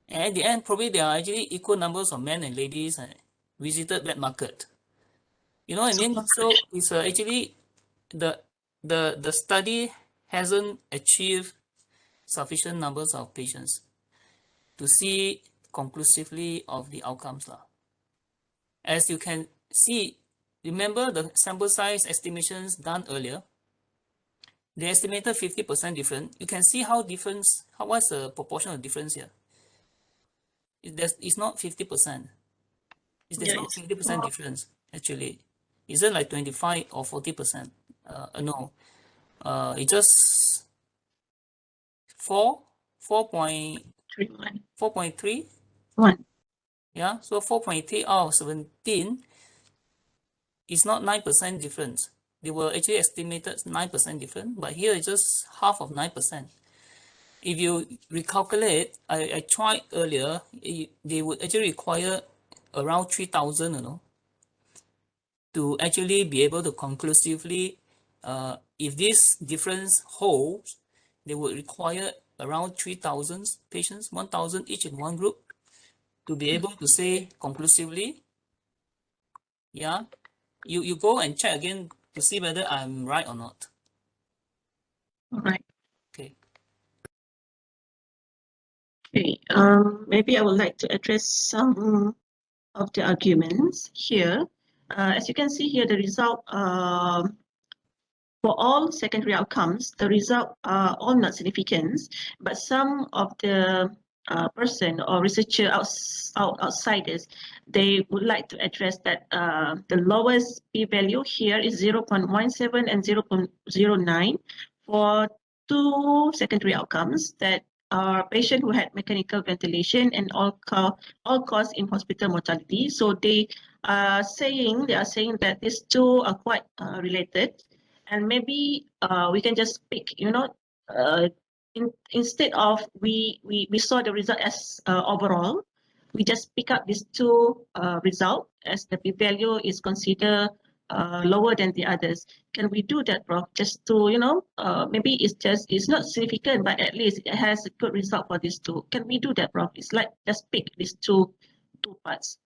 And at the end, probably there are actually equal numbers of men and ladies visited that market. You know what I mean? So it's actually the study hasn't achieved sufficient numbers of patients to see conclusively of the outcomes lah. As you can see, remember the sample size estimations done earlier? They estimated 50% difference. You can see what's the proportion of difference here? It's not 50%. There's not 50% difference, actually. Is it like 25 or 40%? No. It's just 4.3. 1. Yeah, so 4.3 out of 17 is not 9% difference. They were actually estimated 9% difference, but here it's just half of 9%. If you recalculate, I tried earlier, they would actually require around 3,000, you know, to actually be able to conclusively, if this difference holds, they would require around 3,000 patients, 1,000 each in one group, to be able to say conclusively, yeah, you go and check again to see whether I'm right or not. All right. Okay. Okay. Maybe I would like to address some of the arguments here. As you can see here, the result For all secondary outcomes, the result are all not significant, but some of the person or researcher outsiders, they would like to address that the lowest p-value here is 0.17 and 0.09 for two secondary outcomes that are patient who had mechanical ventilation and all cause in hospital mortality. So they are saying that these two are quite related, and maybe we can just pick, instead of we saw the result as overall, we just pick up these two result as the p-value is considered lower than the others. Can we do that, Prof? Just to, maybe it's not significant, but at least it has a good result for these two. Can we do that, Prof? It's like just pick these two parts.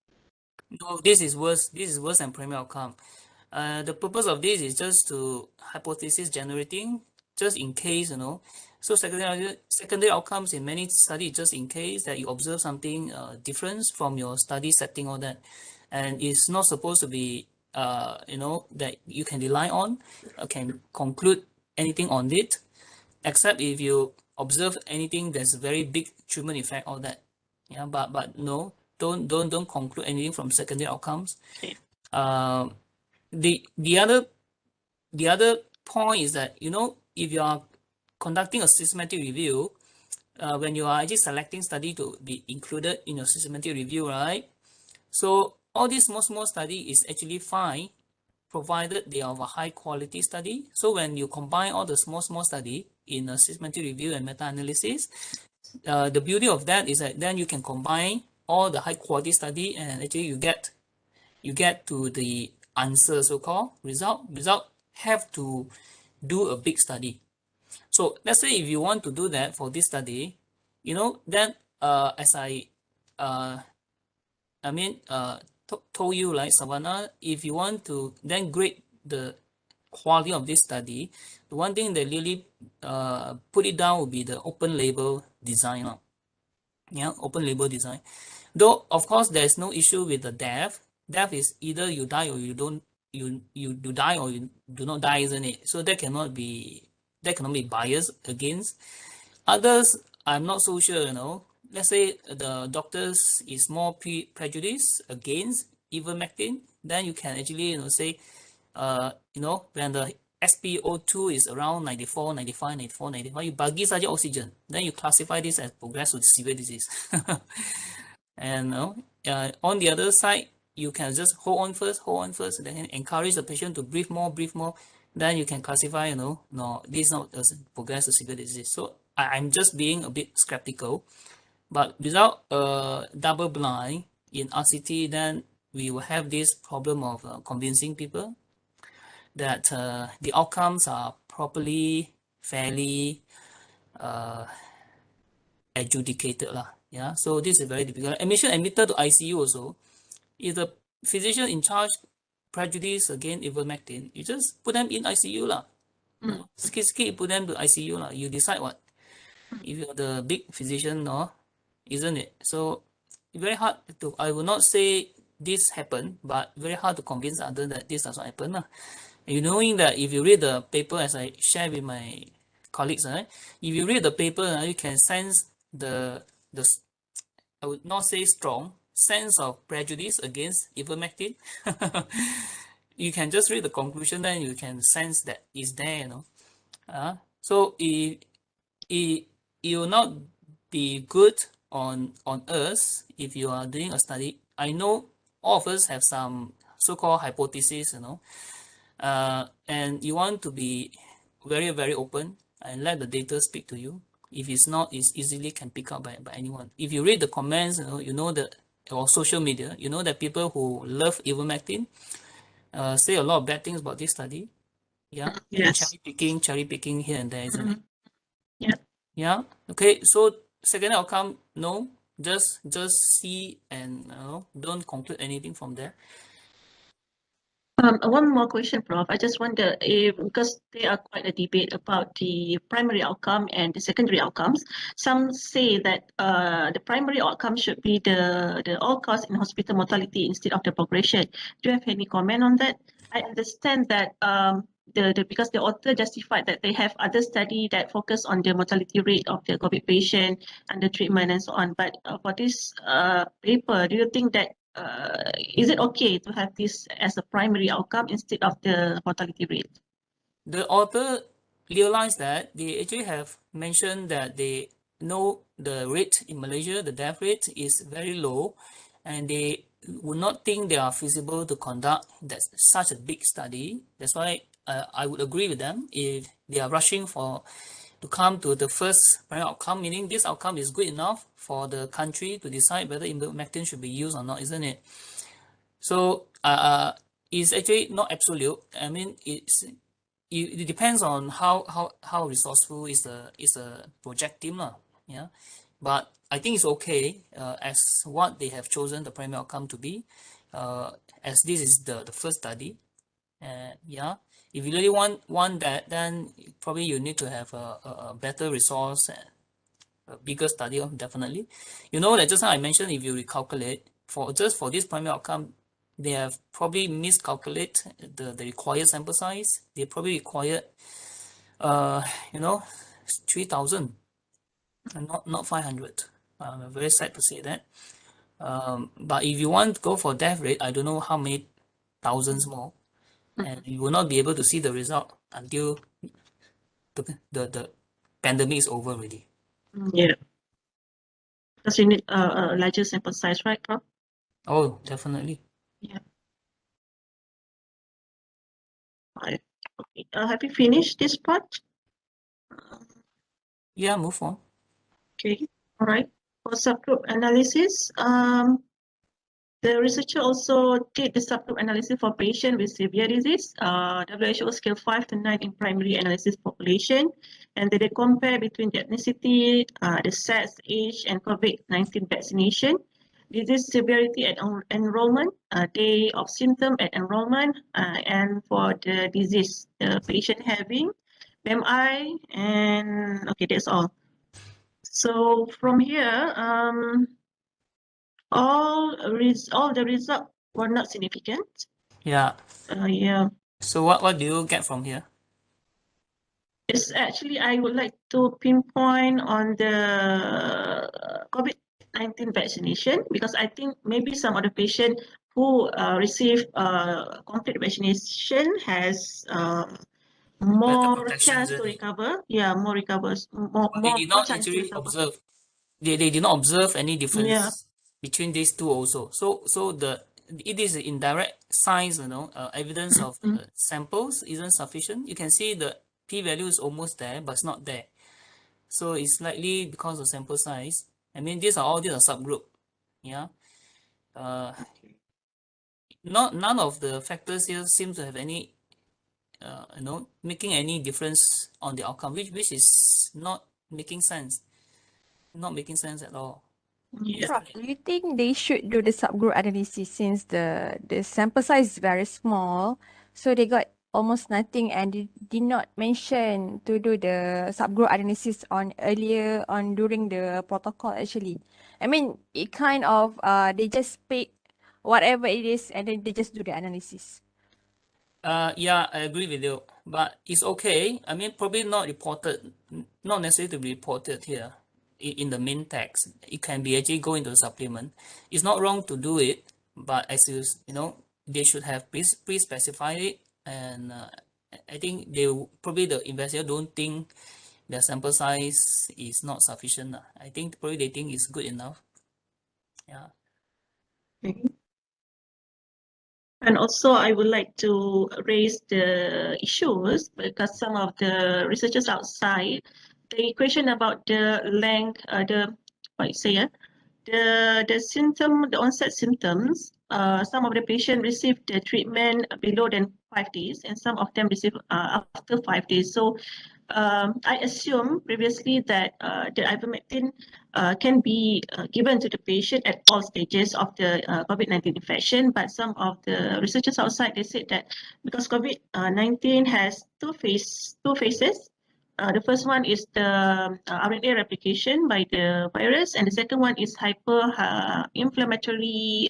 No, this is worse. This is worse than primary outcome. The purpose of this is just to hypothesis generating, just in case, So secondary outcomes in many studies, just in case that you observe something different from your study setting or that, and it's not supposed to be, that you can rely on, can conclude anything on it, except if you observe anything that's a very big treatment effect or that. Yeah, but no, don't conclude anything from secondary outcomes. Okay. The other point is that, if you are conducting a systematic review, when you are actually selecting study to be included in your systematic review, right? So all these small study is actually fine, provided they are of a high quality study. So when you combine all the small study in a systematic review and meta-analysis, the beauty of that is that then you can combine all the high quality study, and actually you get to the answer, so-called result have to do a big study. So let's say if you want to do that for this study, then as told you, like Savannah, if you want to then grade the quality of this study, the one thing that really put it down would be the open label design. Yeah, open label design. Though of course there's no issue with the death. Death is either you die or you don't, you do die or you do not die, isn't it? So that cannot be biased against. Others, I'm not so sure, Let's say the doctors is more prejudiced against ivermectin, then you can actually, say, when the SpO2 is around 94, 95, 94, 95, you bagi saja oxygen. Then you classify this as progressive severe disease. And on the other side, you can just hold on first, then encourage the patient to breathe more. Then you can classify, no, this is not a progressive severe disease. So I'm just being a bit skeptical. But without double blind in RCT, then we will have this problem of convincing people that the outcomes are properly, fairly adjudicated. Yeah, so this is very difficult. Admitted to ICU also, if the physician in charge prejudice against ivermectin, you just put them in ICU. Skip put them to ICU. You decide what. If you're the big physician, no, isn't it? So very hard to, I will not say this happened, but very hard to convince others that this does not happen. You knowing that if you read the paper, as I share with my colleagues, if you read the paper, you can sense the I would not say strong sense of prejudice against ivermectin. You can just read the conclusion, then you can sense that it's there, So it will not be good on us if you are doing a study. I know all of us have some so-called hypothesis, and you want to be very, very open and let the data speak to you. If it's not, it's easily can pick up by anyone. If you read the comments, that, or social media, that people who love ivermectin say a lot of bad things about this study. Yeah. Yes. Cherry picking here and there, isn't it? Yeah. Yeah. Okay. So second outcome, no. Just see and don't conclude anything from there. One more question, Prof. I just wonder if, because there are quite a debate about the primary outcome and the secondary outcomes. Some say that the primary outcome should be the all-cause in hospital mortality instead of the progression. Do you have any comment on that? I understand that because the author justified that they have other study that focus on the mortality rate of the COVID patient under treatment and so on. But for this paper, do you think that is it okay to have this as a primary outcome instead of the mortality rate? The author realized that they actually have mentioned that they know the rate in Malaysia, the death rate is very low, and they would not think they are feasible to conduct such a big study. That's why I would agree with them if they are rushing to come to the first primary outcome, meaning this outcome is good enough for the country to decide whether ivermectin should be used or not, isn't it? So it's actually not absolute. I mean, it depends on how resourceful is the project team lah. Yeah, but I think it's okay as what they have chosen the primary outcome to be, as this is the first study. Yeah, if you really want that, then probably you need to have a better resource and a bigger study, definitely. You know that just now I mentioned, if you recalculate for this primary outcome, they have probably miscalculate the required sample size. They probably required 3,000 and not 500. I'm very sad to say that. But if you want to go for death rate, I don't know how many thousands more, and you will not be able to see the result until the pandemic is over already. Yeah, because you need a larger sample size, right, Prof? Oh, definitely. Yeah. Right. Okay. Have you finished this part? Yeah, move on. Okay. All right. For subgroup analysis, the researcher also did the subgroup analysis for patients with severe disease, WHO scale 5 to 9 in primary analysis population, and they compare between the ethnicity, the sex, age, and COVID-19 vaccination, disease severity at enrollment, day of symptom at enrollment, and for the disease, the patient having BMI, and okay, that's all. So from here, all the results were not significant. Yeah. Yeah. So what do you get from here? It's actually, I would like to pinpoint on the COVID-19 vaccination, because I think maybe some of the patient who receive complete vaccination has more chance to recover. Yeah, more recovers, more They did not chance to actually recover. observe. They did not observe any difference Yeah. between these two also. So it is indirect science, evidence of samples isn't sufficient. You can see the p-value is almost there, but it's not there. So it's likely because of sample size. I mean, these are subgroup. Yeah. None of the factors here seem to have any, making any difference on the outcome, which is not making sense. Not making sense at all. Yeah. Prof, do you think they should do the subgroup analysis since the sample size is very small, so they got almost nothing, and they did not mention to do the subgroup analysis on earlier on during the protocol actually. I mean, it kind of they just pick whatever it is and then they just do the analysis. Yeah, I agree with you, but it's okay. I mean, probably not reported, not necessarily to be reported here in the main text. It can be actually go into a supplement. It's not wrong to do it, but as they should have pre-specified it, and I think probably the investigator don't think their sample size is not sufficient. I think probably they think it's good enough. Yeah. Okay. And also, I would like to raise the issues because some of the researchers outside, they question about the length, the the onset symptoms. Some of the patients received the treatment below than 5 days, and some of them received after 5 days. So I assume previously that the ivermectin can be given to the patient at all stages of the COVID-19 infection, but some of the researchers outside, they said that because COVID-19 has two phases. The first one is the RNA replication by the virus, and the second one is hyper-inflammatory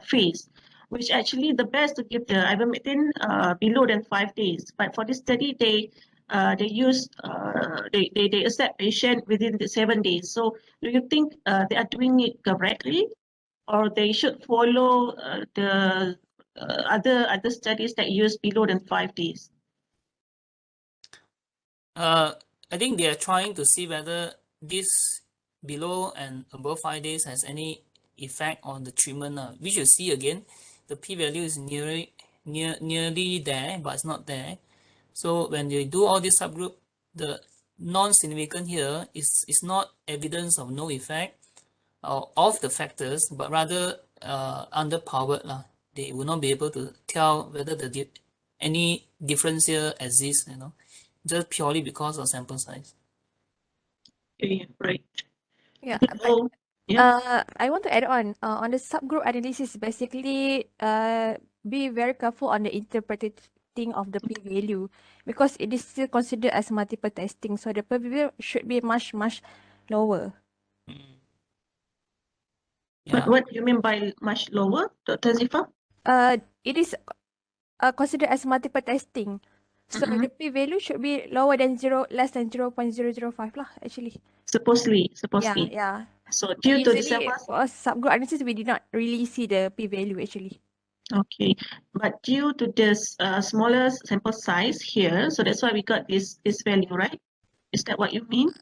phase, which actually the best to give the ivermectin below than 5 days. But for this study, they accept patient within the 7 days. So do you think they are doing it correctly, or they should follow the other studies that use below than 5 days? I think they are trying to see whether this below and above 5 days has any effect on the treatment. We should see again. The p-value is nearly there, but it's not there. So when you do all this subgroup, the non-significant here is not evidence of no effect of the factors, but rather underpowered. They will not be able to tell whether any difference here exists, just purely because of sample size. Okay, right. Yeah, but So, yeah. I want to add on the subgroup analysis, basically be very careful on the interpreting of the p-value, because it is still considered as multiple testing, so the p-value should be much lower. But Yeah. what do you mean by much lower, Dr. Zifa? It is considered as multiple testing, so the p-value should be lower than less than 0.005 lah, actually. Supposedly. Yeah. So But due to the usually samples, for subgroup analysis, we did not really see the p-value actually. okay, but due to this smaller sample size here, so that's why we got this value, right? Is that what you mean?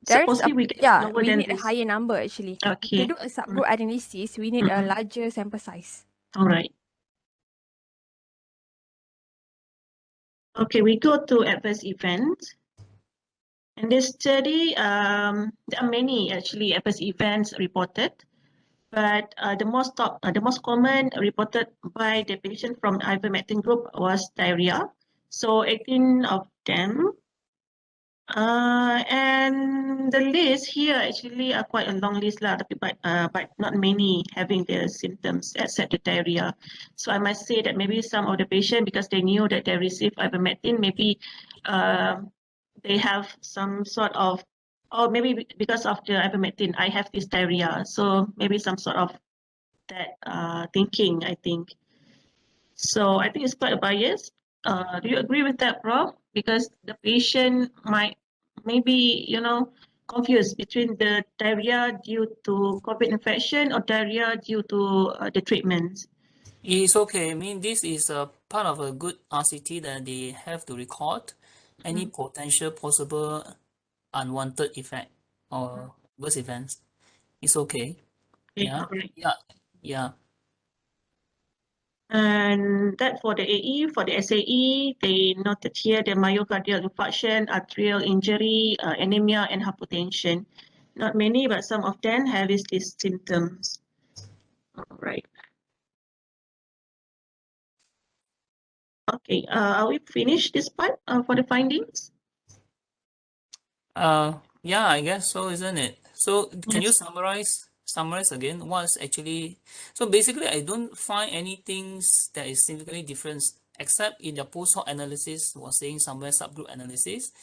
Supposedly we get lower We than need a this. higher number actually. To Okay, do a subgroup analysis, we need a larger sample size. all right. Okay, we go to adverse events. In this study, there are many actually adverse events reported, but the most common reported by the patient from the ivermectin group was diarrhea. So 18 of them. And the list here actually are quite a long list lah, but not many having the symptoms except the diarrhea. So I must say that maybe some of the patient, because they knew that they received ivermectin, maybe they have some sort of, or maybe because of the ivermectin, I have this diarrhea. So maybe some sort of that thinking, I think. So I think it's quite a bias. Do you agree with that, Prof? Because the patient might maybe, confused between the diarrhea due to COVID infection or diarrhea due to the treatment. It's okay. I mean, this is a part of a good RCT that they have to record any potential possible unwanted effect or worse events. It's okay. Okay, Yeah. correct. Yeah. And that for the AE, for the SAE, they noted here the myocardial infarction, arterial injury, anemia, and hypotension. Not many, but some of them have these symptoms. All right. Okay, are we finished this part for the findings? Yeah, I guess so, isn't it? So can you Yes. summarize again what's actually, so basically I don't find anything that is significantly different except in the post hoc analysis was saying somewhere subgroup analysis.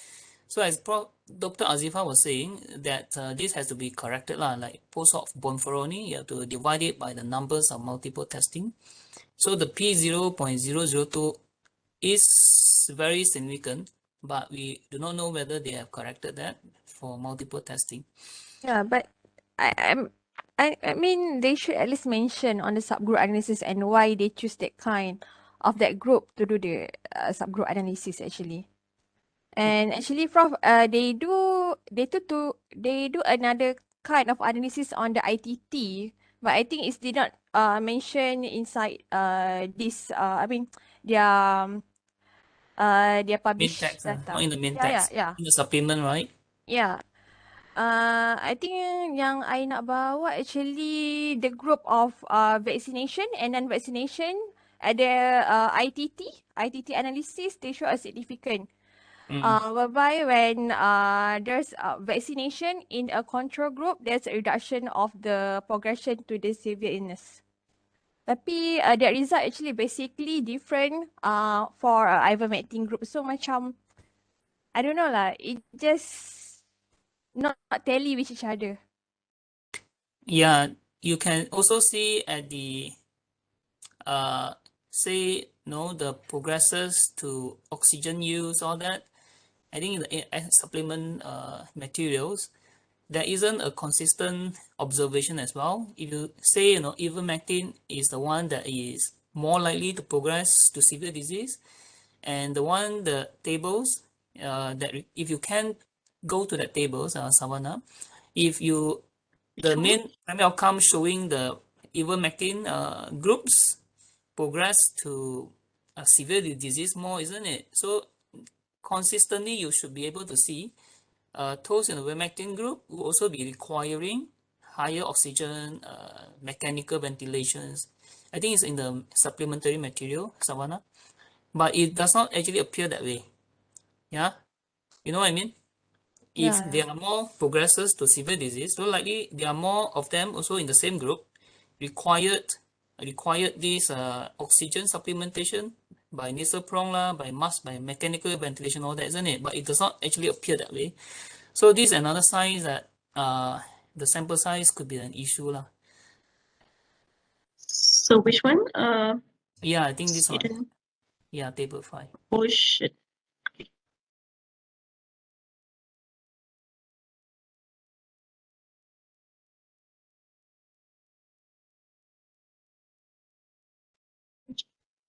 So as Dr. Azifa was saying that this has to be corrected lah, like post hoc Bonferroni, you have to divide it by the numbers of multiple testing. So the P0.002 is very significant, but we do not know whether they have corrected that for multiple testing. Yeah, but I mean they should at least mention on the subgroup analysis and why they choose that kind of that group to do the subgroup analysis actually. And actually, Prof, they do another kind of analysis on the ITT, but I think it's did not mention inside this I mean their their Main published text, not data. in the main Yeah, text, in the supplement, right? yeah. I think yang I nak bawa actually the group of vaccination and non-vaccination ada ITT analysis, they show a significant. Whereby when there's vaccination in a control group, there's a reduction of the progression to the severe illness. Tapi the result actually basically different for ivermectin group. So macam I don't know lah, it just not tally with each other. Yeah, you can also see at the say, the progresses to oxygen use, all that, I think in the supplement materials, there isn't a consistent observation as well. If you say, ivermectin is the one that is more likely to progress to severe disease, and the tables, if you can go to the tables, Savannah, if you, the main primary outcome showing the ivermectin groups progress to severe disease more, isn't it? So consistently, you should be able to see those in the ivermectin group will also be requiring higher oxygen, mechanical ventilations. I think it's in the supplementary material, Savannah, but it does not actually appear that way. Yeah, you know what I mean? If Yeah. there are more progressors to severe disease, so likely there are more of them also in the same group required this oxygen supplementation by nasal prong lah, by mask, by mechanical ventilation, all that, isn't it? But it does not actually appear that way. So this is another sign that the sample size could be an issue lah. So which one? Yeah, I think this one. Student Yeah, table 5. portion.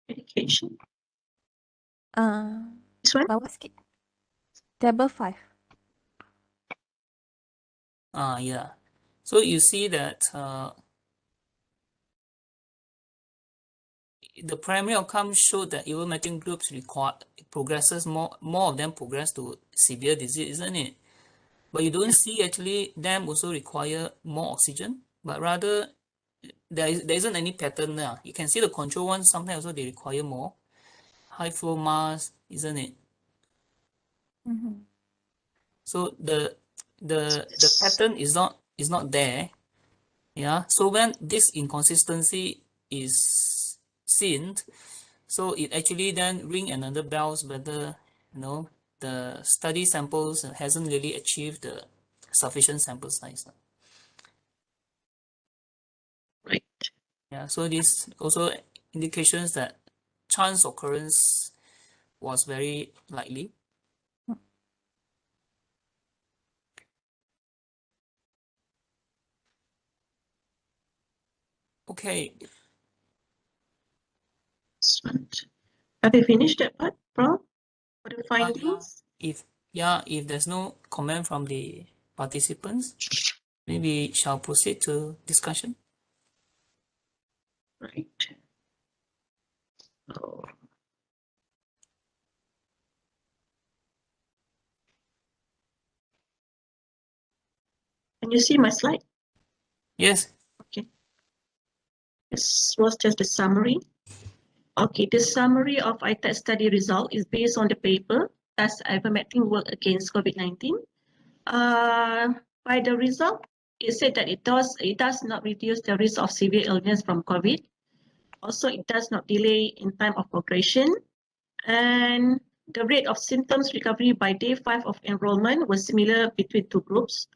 Education. This one? Bawah sikit. Table 5. Yeah. So you see that the primary outcome showed that ivermectin groups progresses more of them progress to severe disease, isn't it? But you don't see actually them also require more oxygen, but rather there isn't any pattern there. You can see the control ones sometimes also they require more high flow mask, isn't it? Mm-hmm. So the pattern is not there. Yeah. So when this inconsistency is seen, so it actually then ring another bells whether the study samples hasn't really achieved the sufficient sample size. Right. Yeah. So this also indications that chance occurrence was very likely. Okay. This one. Have you finished that part, Prof? For the Yeah. findings? If there's no comment from the participants, maybe shall proceed to discussion. Right. So, can you see my slide? Yes. Okay. This was just a summary. Okay, the summary of ITED study result is based on the paper, Does Ivermectin Work Against COVID-19? By the result, it said that it does not reduce the risk of severe illness from COVID. Also, it does not delay in time of progression. And the rate of symptoms recovery by day 5 of enrollment was similar between two groups.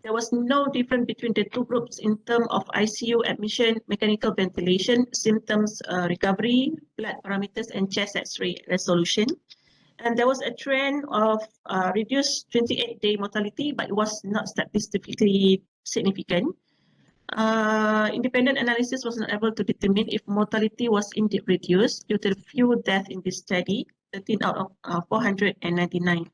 There was no difference between the two groups in terms of ICU admission, mechanical ventilation, symptoms recovery, blood parameters, and chest X-ray resolution. And there was a trend of reduced 28-day mortality, but it was not statistically significant. Independent analysis was not able to determine if mortality was indeed reduced due to the few deaths in this study, 13 out of 499.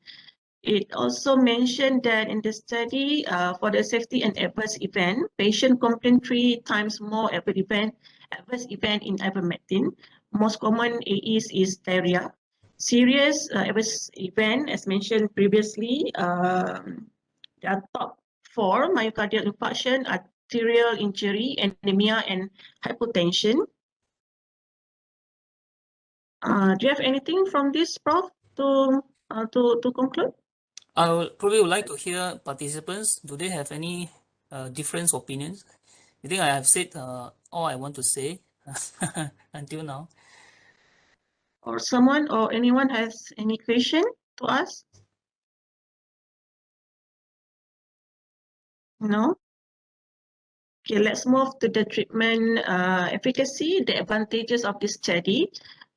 It also mentioned that in the study, for the safety and adverse event, patient complained 3 times more adverse event in ivermectin. Most common AEs is diarrhea. Serious adverse event, as mentioned previously, there are top 4: myocardial infarction, arterial injury, anemia, and hypotension. Do you have anything from this, Prof, to conclude? I would probably like to hear participants. Do they have any different opinions? You think I have said all I want to say until now? Or someone or anyone has any question to ask? No? Okay, let's move to the treatment efficacy, the advantages of this study.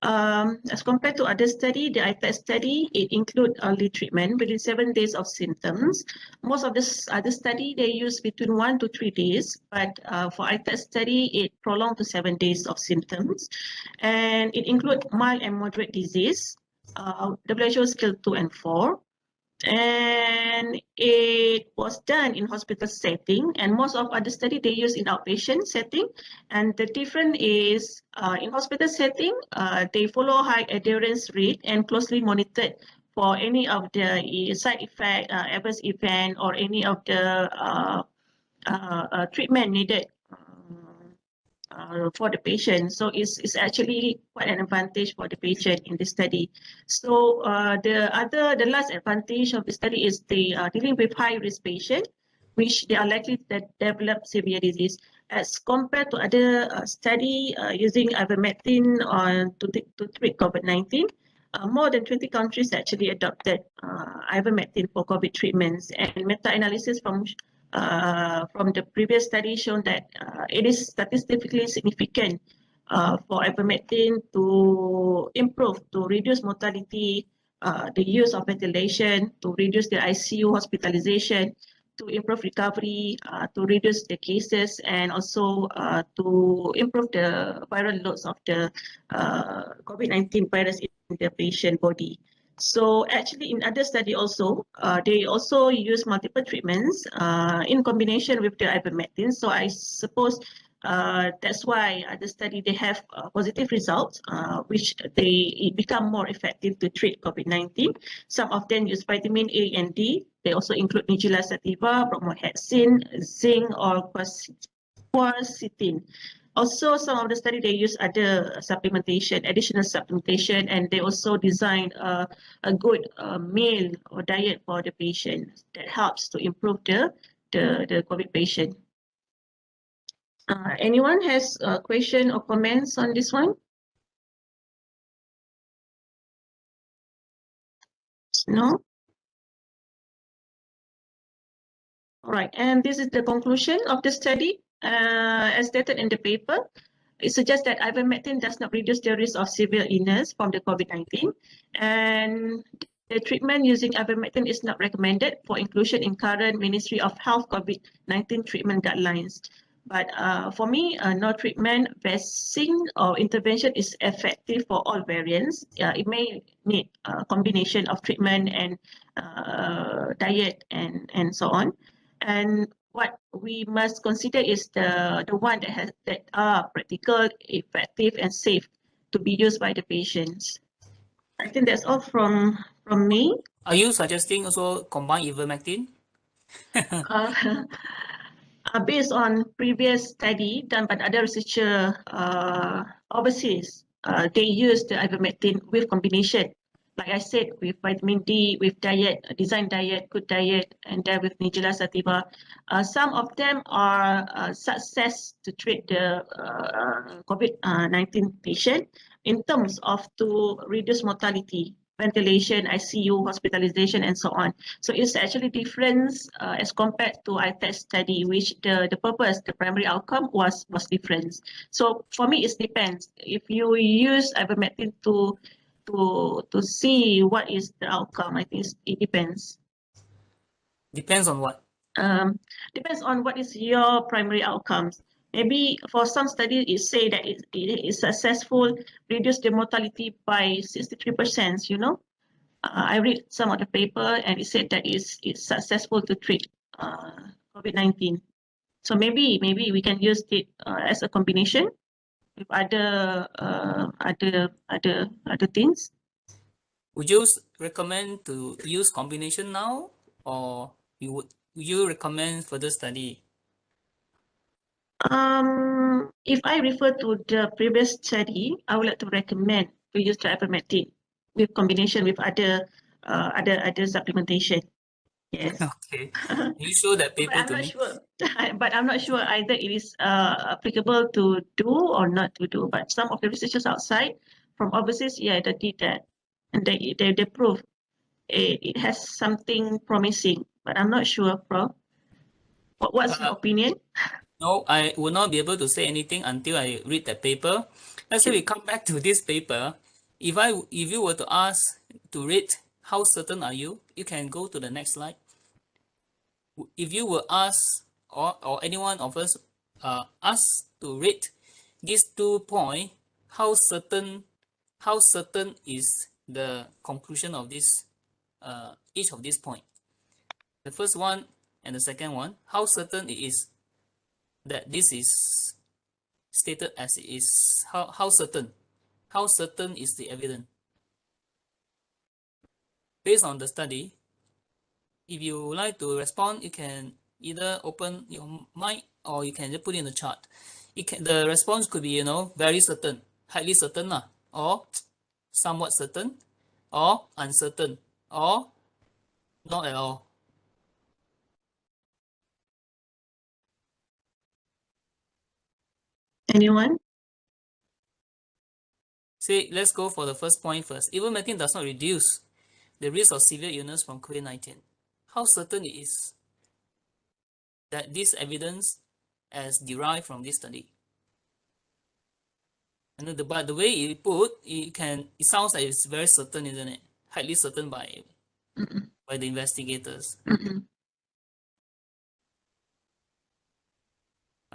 As compared to other study, the ITEC study, it include early treatment within 7 days of symptoms. Most of the other study, they use between 1 to 3 days, but for ITEC study, it prolonged to 7 days of symptoms. And it include mild and moderate disease, WHO scale 2 and 4. And it was done in hospital setting, and most of other study they use in outpatient setting. And the difference is in hospital setting, they follow high adherence rate and closely monitored for any of the side effect, adverse event, or any of the treatment needed for the patient. So it's actually quite an advantage for the patient in the study. So the last advantage of the study is they are dealing with high risk patient, which they are likely to develop severe disease. As compared to other study using ivermectin to treat COVID-19, more than 20 countries actually adopted ivermectin for COVID treatments, and meta-analysis from the previous study shown that it is statistically significant for ivermectin to improve, to reduce mortality, the use of ventilation, to reduce the ICU hospitalization, to improve recovery, to reduce the cases, and also to improve the viral loads of the COVID-19 virus in the patient body. So actually in other study also, they also use multiple treatments in combination with the ivermectin. So I suppose that's why the study they have positive results, which it become more effective to treat COVID-19. Some of them use vitamin A and D. They also include Nigella sativa, bromohexine, zinc, or quercetin. Also, some of the study they use other supplementation, additional supplementation, and they also design a good meal or diet for the patient that helps to improve the COVID patient. Anyone has a question or comments on this one? No? All right, and this is the conclusion of the study. As stated in the paper, it suggests that ivermectin does not reduce the risk of severe illness from the COVID-19, and the treatment using ivermectin is not recommended for inclusion in current Ministry of Health COVID-19 treatment guidelines. But for me, no treatment, vaccine, or intervention is effective for all variants. It may need a combination of treatment and diet and so on. And what we must consider is the one that are practical, effective, and safe to be used by the patients. I think that's all from me. Are you suggesting also combine ivermectin? Based on previous study done by other researcher overseas, they use the ivermectin with combination. Like I said, with vitamin D, with diet, design diet, good diet, and then with Nigella sativa. Some of them are success to treat the COVID-19 patient in terms of to reduce mortality, ventilation, ICU, hospitalization, and so on. So it's actually different as compared to ITEC study, which the purpose, the primary outcome was different. So for me, it depends. If you use ivermectin to see what is the outcome, I think it depends. Depends on what? Depends on what is your primary outcomes. Maybe for some studies, it say that it is successful, reduce the mortality by 63%, you know. I read some of the paper and it said that it's successful to treat COVID-19. So maybe we can use it as a combination with other things. Would you recommend to use combination now, or would you recommend further study? If I refer to the previous study, I would like to recommend to use the ivermectin with combination with other supplementation. Yes. Okay. You show that But paper I'm to not me. sure. But I'm not sure either it is applicable to do or not to do. But some of the researchers outside from overseas, yeah, they did that, and they prove it has something promising. But I'm not sure, Prof. What's your opinion? No, I will not be able to say anything until I read that paper. Let's say we come back to this paper. If you were to ask to rate how certain are you, you can go to the next slide. If you were asked or anyone of us asked to rate these 2 points, how certain is the conclusion of this each of these point. The first one and the second one, how certain it is that this is stated as it is. How certain is the evidence? Based on the study, if you would like to respond, you can either open your mic or you can just put in the chart. The response could be, very certain, highly certain, or somewhat certain, or uncertain, or not at all. Anyone? Say, let's go for the first point first. Ivermectin does not reduce the risk of severe illness from COVID-19. How certain it is that this evidence as derived from this study? And but the way you put, it sounds like it's very certain, isn't it? Highly certain by the investigators.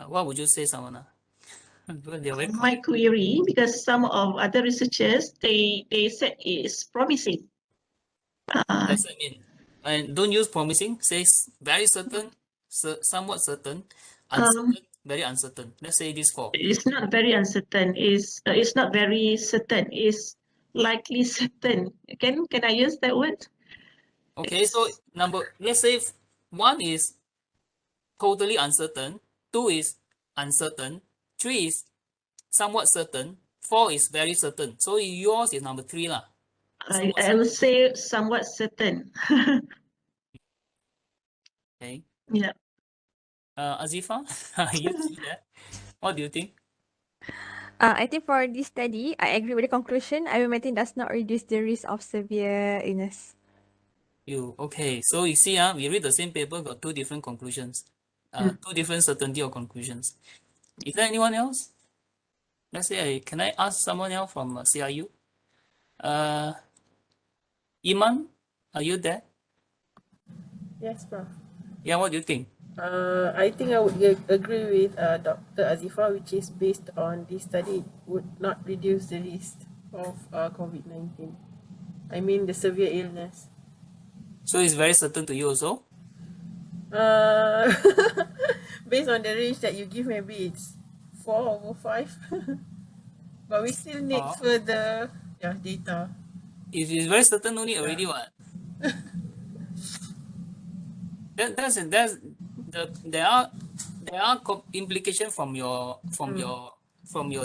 What would you say, Samana? They're very My query, because some of other researchers, they said it's promising. That's what I mean. And don't use promising. Say very certain, somewhat certain, uncertain, very uncertain. Let's say these four. It's not very uncertain. It's not very certain. It's likely certain. Can I use that word? Okay, so let's say one is totally uncertain, two is uncertain, three is somewhat certain, four is very certain. So yours is number three lah. I will say somewhat certain. Okay. Yeah. Azifa, you see that? What do you think? I think for this study, I agree with the conclusion. Ivermectin does not reduce the risk of severe illness. Okay? So you see, we read the same paper, got two different conclusions, two different certainty of conclusions. Is there anyone else? Let's say, can I ask someone else from CRU? Iman, are you there? Yes, Prof. Yeah, what do you think? I think I would agree with Dr. Azifa, which is based on this study, it would not reduce the risk of COVID-19. I mean the severe illness. So it's very certain to you also? Uh, based on the range that you give, maybe it's 4/5. But we still need further data. If it's very certain, no need already what? There are implications from your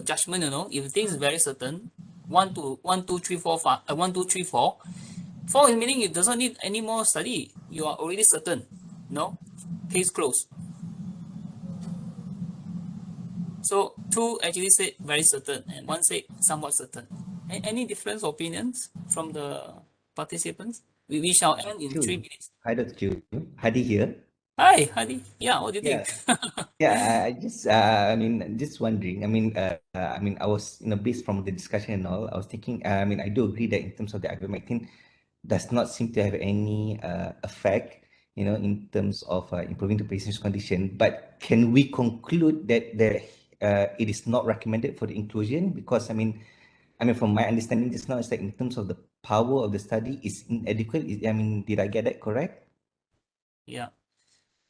judgment, If things is very certain, 1, 2, 3, 4, 5, 1, 2, 3, 4. 4 is meaning it doesn't need any more study. You are already certain, Case closed. So 2 actually said very certain, and 1 said somewhat certain. Any different opinions from the participants? We shall end in 3 minutes. Hi, Dr. Chu. Hadi here. Hi, Hadi. Yeah, what do you think? Yeah, just wondering. I was, based from the discussion and all, I was thinking. I do agree that in terms of the ivermectin, does not seem to have any effect, in terms of improving the patient's condition. But can we conclude that it is not recommended for the inclusion? Because from my understanding just now, it's like in terms of the power of the study is inadequate. Did I get that correct? Yeah.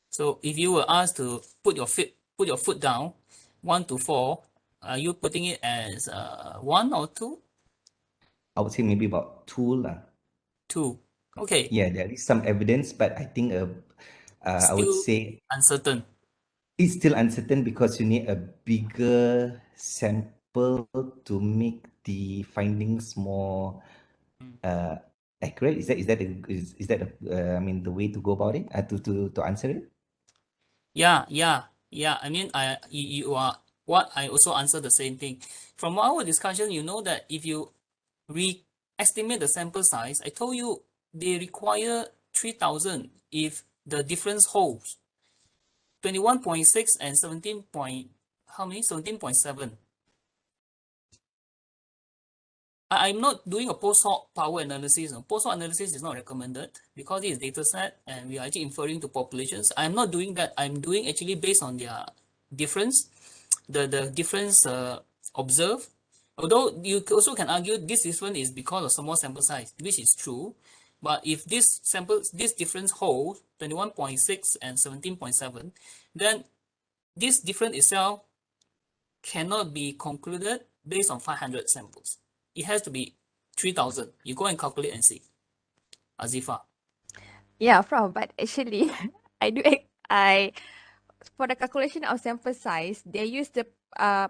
So if you were asked to put your foot down, 1 to 4, are you putting it as 1 or 2? I would say maybe about 2 lah. 2. Okay. Yeah, there is some evidence, but I think I would say uncertain. It's still uncertain because you need a bigger sample to make the findings more accurate. Is that the way to go about it? To answer it? Yeah. You are what I also answer the same thing. From our discussion, you know that if you estimate the sample size, I told you they require 3,000 if the difference holds. 21.6 and 17 point, how many? 17.7. I'm not doing a post hoc power analysis. Post hoc analysis is not recommended because this is data set and we are actually inferring to populations. I'm not doing that. I'm doing actually based on their difference, the difference observed. Although you also can argue this difference is because of small sample size, which is true. But if this difference holds 21.6 and 17.7, then this difference itself cannot be concluded based on 500 samples. It has to be 3,000. You go and calculate and see. Azifa. Yeah, Prof. But actually, for the calculation of sample size, they use the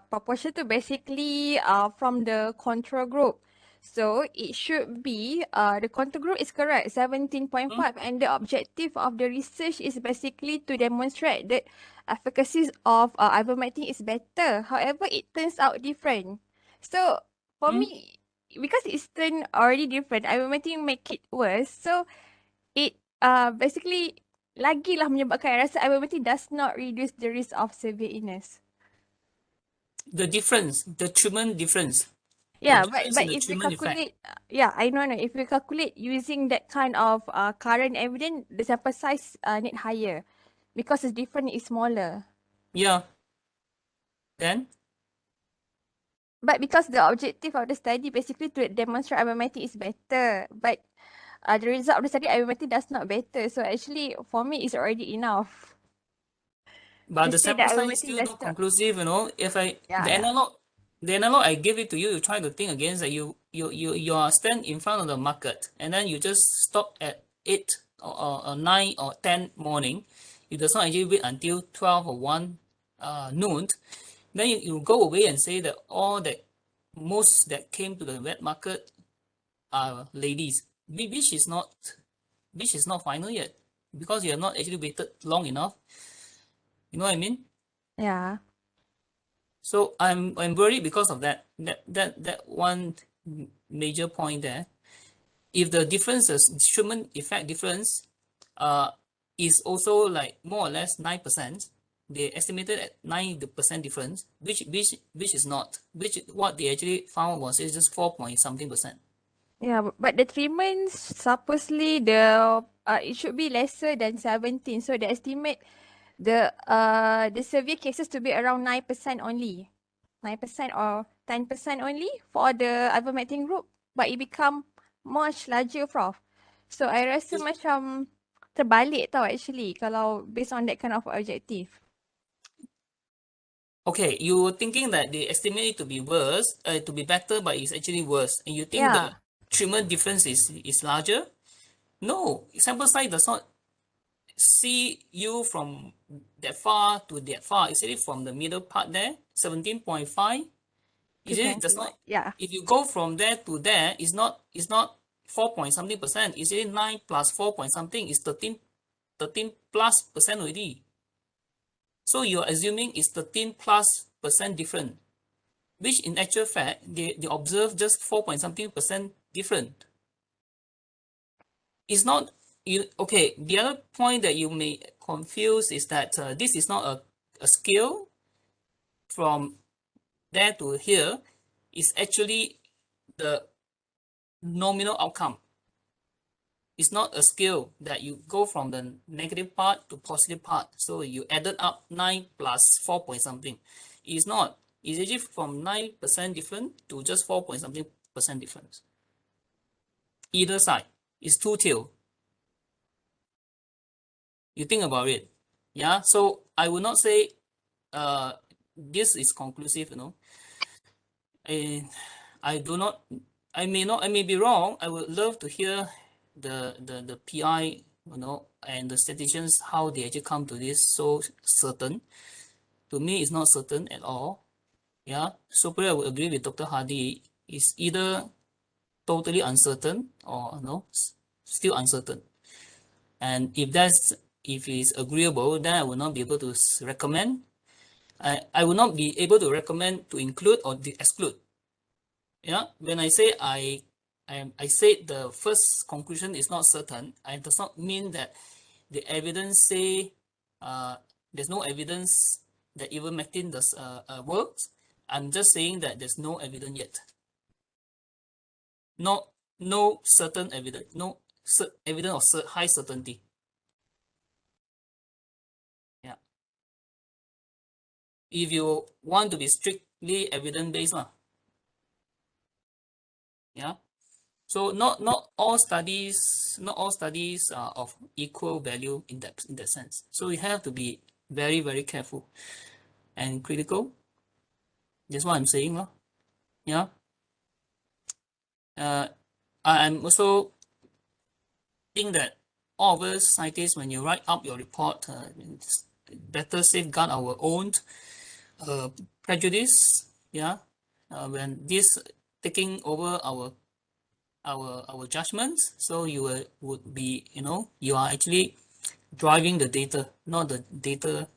proportion to basically from the control group. So it should be the control group is correct, 17.5, and the objective of the research is basically to demonstrate that efficacy of ivermectin is better. However, it turns out different. So for me, because it's turned already different, ivermectin make it worse. So it basically lagilah menyebabkan rasa ivermectin does not reduce the risk of severe illness. The difference, the treatment difference. Yeah, difference in but the if we treatment effect. calculate, yeah, I know. If we calculate using that kind of current evidence, the sample size need higher because the difference is smaller. Yeah. Then But because the objective of the study basically to demonstrate ivermectin is better, but the result of the study ivermectin does not better. So actually, for me, it's already enough. but To the say sample that size is ivermectin still does not not. conclusive, If Yeah. the analog I give it to you, you try to think against that you are stand in front of the market and then you just stop at 8 or 9 or 10 morning. You does not actually wait until 12 or 1 noon. Then you go away and say that all that most that came to the wet market are ladies, which is not final yet because you have not actually waited long enough. You know what I mean? Yeah. So I'm worried because of that one major point there. If the differences, treatment effect difference, is also like more or less 9%, they estimated at 9% difference, which is not, which what they actually found was it's just 4 point something percent. Yeah, but the treatment supposedly it should be lesser than 17. So they estimate the severe cases to be around 9% only. 9% or 10% only for the ivermectin group. But it become much larger, Prof. So I rasa macam terbalik tau actually kalau based on that kind of objective. Okay, you were thinking that they estimate it to be worse, to be better, but it's actually worse, and you think the Yeah. treatment difference is larger? No, sample size does not see you from that far to that far. It's really from the middle part there, 17.5. To Is it does 20. not? Yeah. If you go from there to there, it's not 4 point something percent. It's really 9 plus 4 point something. It's 13 plus percent already. So you're assuming it's 13 plus percent different, which in actual fact they observe just 4 point something percent different. It's not you okay. The other point that you may confuse is that this is not a scale from there to here. It's actually the nominal outcome. It's not a scale that you go from the negative part to positive part. So you added up 9 plus 4 point something. It's not. It's actually from 9% different to just 4 point something percent difference. Either side is two-tailed. You think about it. Yeah. So I would not say this is conclusive, I do not I may be wrong. I would love to hear the PI, and the statisticians how they actually come to this so certain. To me, it's not certain at all. Yeah. So probably I would agree with Dr. Hardy. It's either totally uncertain or still uncertain. And if it's agreeable, then I will not be able to recommend. I will not be able to recommend to include or exclude. Yeah, when I say I said the first conclusion is not certain, it does not mean that the evidence say There's no evidence that ivermectin does works. I'm just saying that there's no evidence yet. No certain evidence, no evidence of high certainty. Yeah. If you want to be strictly evidence-based, yeah. So not all studies are of equal value in that sense. So we have to be very, very careful and critical. That's what I'm saying, yeah. I'm also think that all of us scientists, when you write up your report, better safeguard our own prejudice, yeah. When this taking over our judgments, so you would be, you are actually driving the data, not the data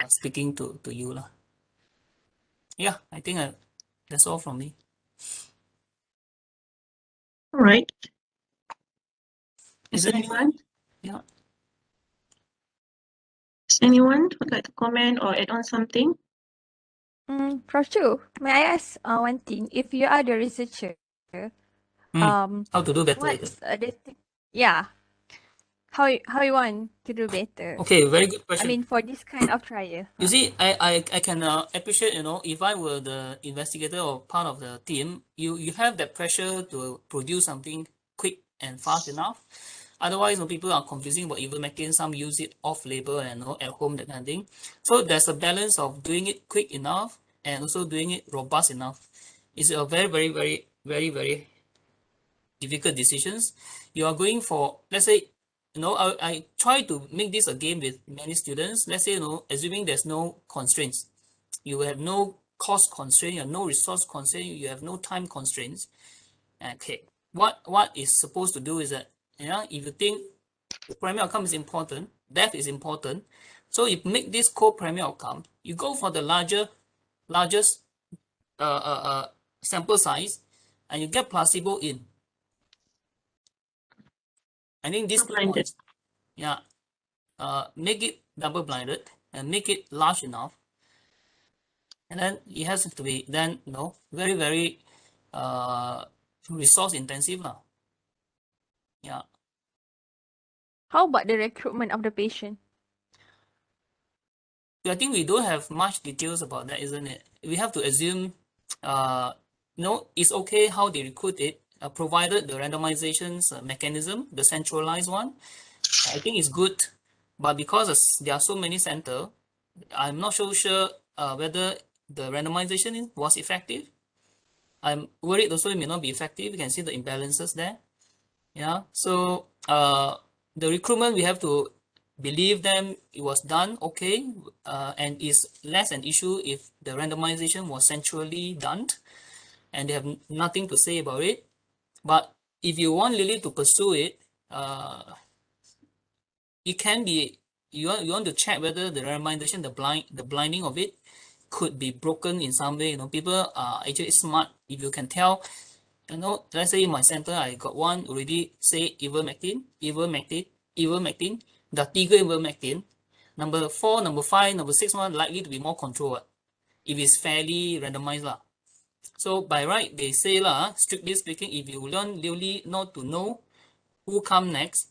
speaking to you lah. Yeah, I think that's all from me. All right. Is Is there anyone? Yeah. Does anyone would like to comment or add on something? Prof. Chu, may I ask one thing? If you are the researcher, How to do better? what's the thing? Yeah, how you want to do better? Okay, very good I question. mean, for this kind of trial. You see, I can appreciate, if I were the investigator or part of the team, you have that pressure to produce something quick and fast enough. Otherwise, people are confusing about ivermectin. Some use it off label and at home, that kind of thing. So there's a balance of doing it quick enough and also doing it robust enough. It's a very, very, very, very, very difficult decisions. You are going for, let's say, I try to make this a game with many students. Let's say, assuming there's no constraints, you have no cost constraint, you have no resource constraint, you have no time constraints. Okay, what is supposed to do is that, if you think the primary outcome is important, death is important, so you make this co-primary outcome, you go for the largest sample size, and you get placebo in. I think these 2 Blinded. points, yeah, make it double-blinded and make it large enough, and then it has to be then very, very resource intensive lah. Yeah. How about the recruitment of the patient? I think we don't have much details about that, isn't it? We have to assume, it's okay how they recruit it, provided the randomizations mechanism, the centralized one, I think it's good. But because there are so many centers, I'm not so sure whether the randomization was effective. I'm worried also it may not be effective. You can see the imbalances there. Yeah. So the recruitment, we have to believe them it was done okay, and is less an issue if the randomization was centrally done and they have nothing to say about it. But if you want Lily to pursue it, it can be, you want to check whether the randomization, the blinding of it could be broken in some way. People are actually smart. If you can tell, let's say in my center I got one already say ivermectin, the tiga ivermectin, number 4, number 5, number 6 one likely to be more controlled if it's fairly randomized lah. So by right they say strictly speaking, if you learn really not to know who come next,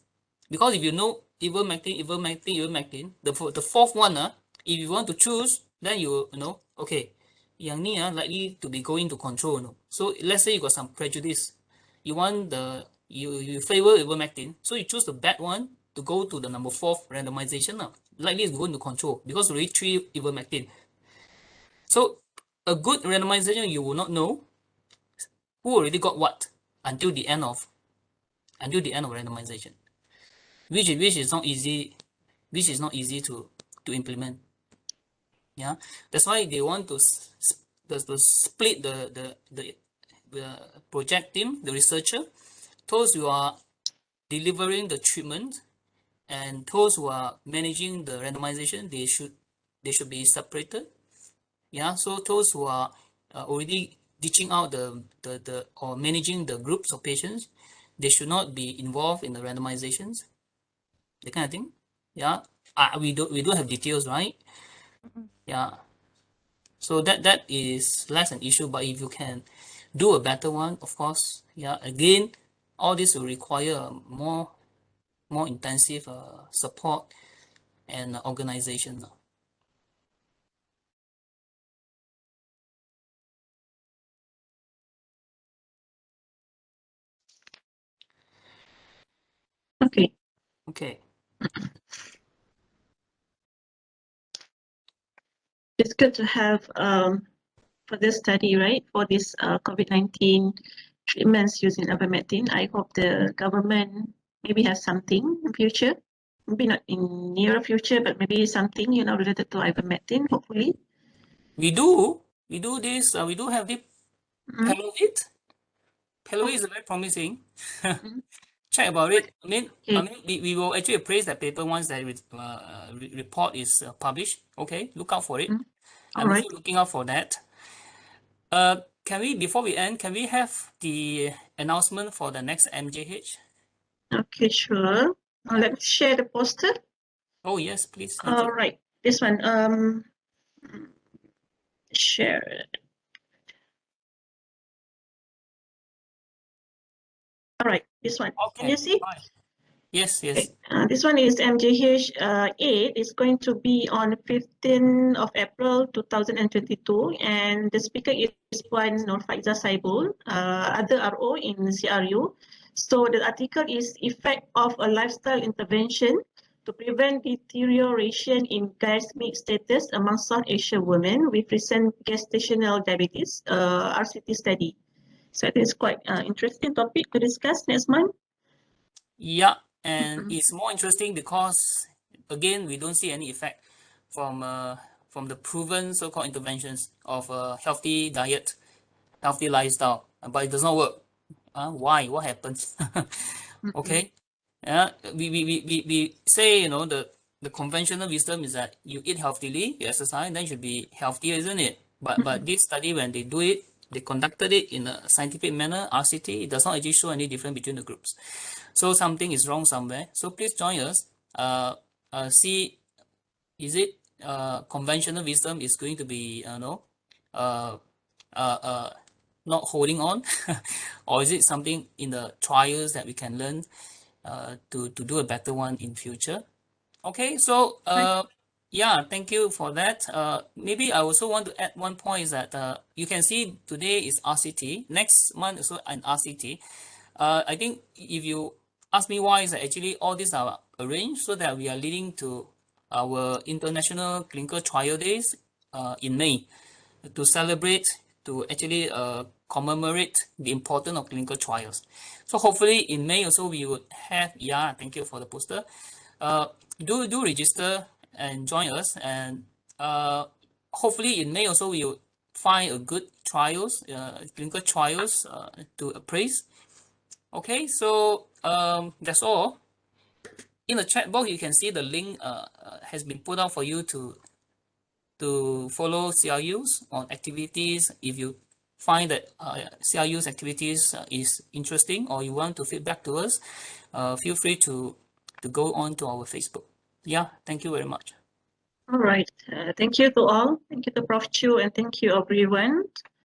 because if you know ivermectin, the fourth one, if you want to choose, then you know, okay, yang ni likely to be going to control. So let's say you got some prejudice, you want you favor ivermectin, so you choose the bad one to go to the number 4th randomization, likely is going to control because already 3 ivermectin. So a good randomization, you will not know who already got what until the end of randomization, which is not easy, to implement. Yeah, that's why they want to split the project team, the researcher, those who are delivering the treatment and those who are managing the randomization. They should be separated. Yeah, so those who are already ditching out the or managing the groups of patients, they should not be involved in the randomizations, that kind of thing. Yeah, we do have details, right? Mm-mm. Yeah. So that is less an issue, but if you can do a better one, of course, yeah. Again, all this will require more intensive support and organization. Okay. Okay. It's good to have for this study, right? For this COVID-19 treatments using ivermectin. I hope the government maybe has something in future. Maybe not in near future, but maybe something, related to ivermectin, hopefully. We do this. We do have the Mm. Pellovit. Pellovit Oh. is very promising. Mm. Check about What? it. I Okay. mean, we will actually appraise that paper once that report is published. Okay, look out for it. Mm. All I'm right. also looking out for that. Can we, before we end, can we have the announcement for the next MJH? Okay, sure. Yeah. Let me share the poster. Oh yes, please. Thank All you. right. This one. Share. All right. This one. Can you Okay. see? Fine. Yes, Okay. yes. This one is MJH 8. It's going to be on 15th of April 2022, and the speaker is Puan Nur Faiza Saibul, other RO in CRU. So the article is effect of a lifestyle intervention to prevent deterioration in glycemic status among South Asian women with recent gestational diabetes, RCT study. So I think it's quite interesting topic to discuss next month. Yeah, and Mm-mm. it's more interesting because again we don't see any effect from the proven so-called interventions of a healthy diet, healthy lifestyle, but it does not work. Why? What happens? Mm-mm. Okay. Yeah, we say, the conventional wisdom is that you eat healthily, you exercise, then you should be healthier, isn't it? But this study, when they do it, they conducted it in a scientific manner, RCT, it does not actually show any difference between the groups. So something is wrong somewhere. So please join us. See, is it conventional wisdom is going to be, uh, uh, not holding on, or is it something in the trials that we can learn to do a better one in future? Okay, so yeah, thank you for that. Maybe I also want to add one point is that you can see today is RCT. Next month also an RCT. I think if you ask me why is that actually all these are arranged so that we are leading to our international clinical trial days in May to celebrate, to actually commemorate the importance of clinical trials. So hopefully in May also we would have, yeah, thank you for the poster. Do register and join us, and hopefully in May also we will find a good trials, clinical trials to appraise. Okay, so that's all. In the chat box, you can see the link has been put out for you to follow CRUs on activities. If you find that CRU's activities is interesting, or you want to feedback to us, feel free to go on to our Facebook. Yeah, thank you very much. All right. Thank you to all. Thank you to Prof. Chu, and thank you everyone.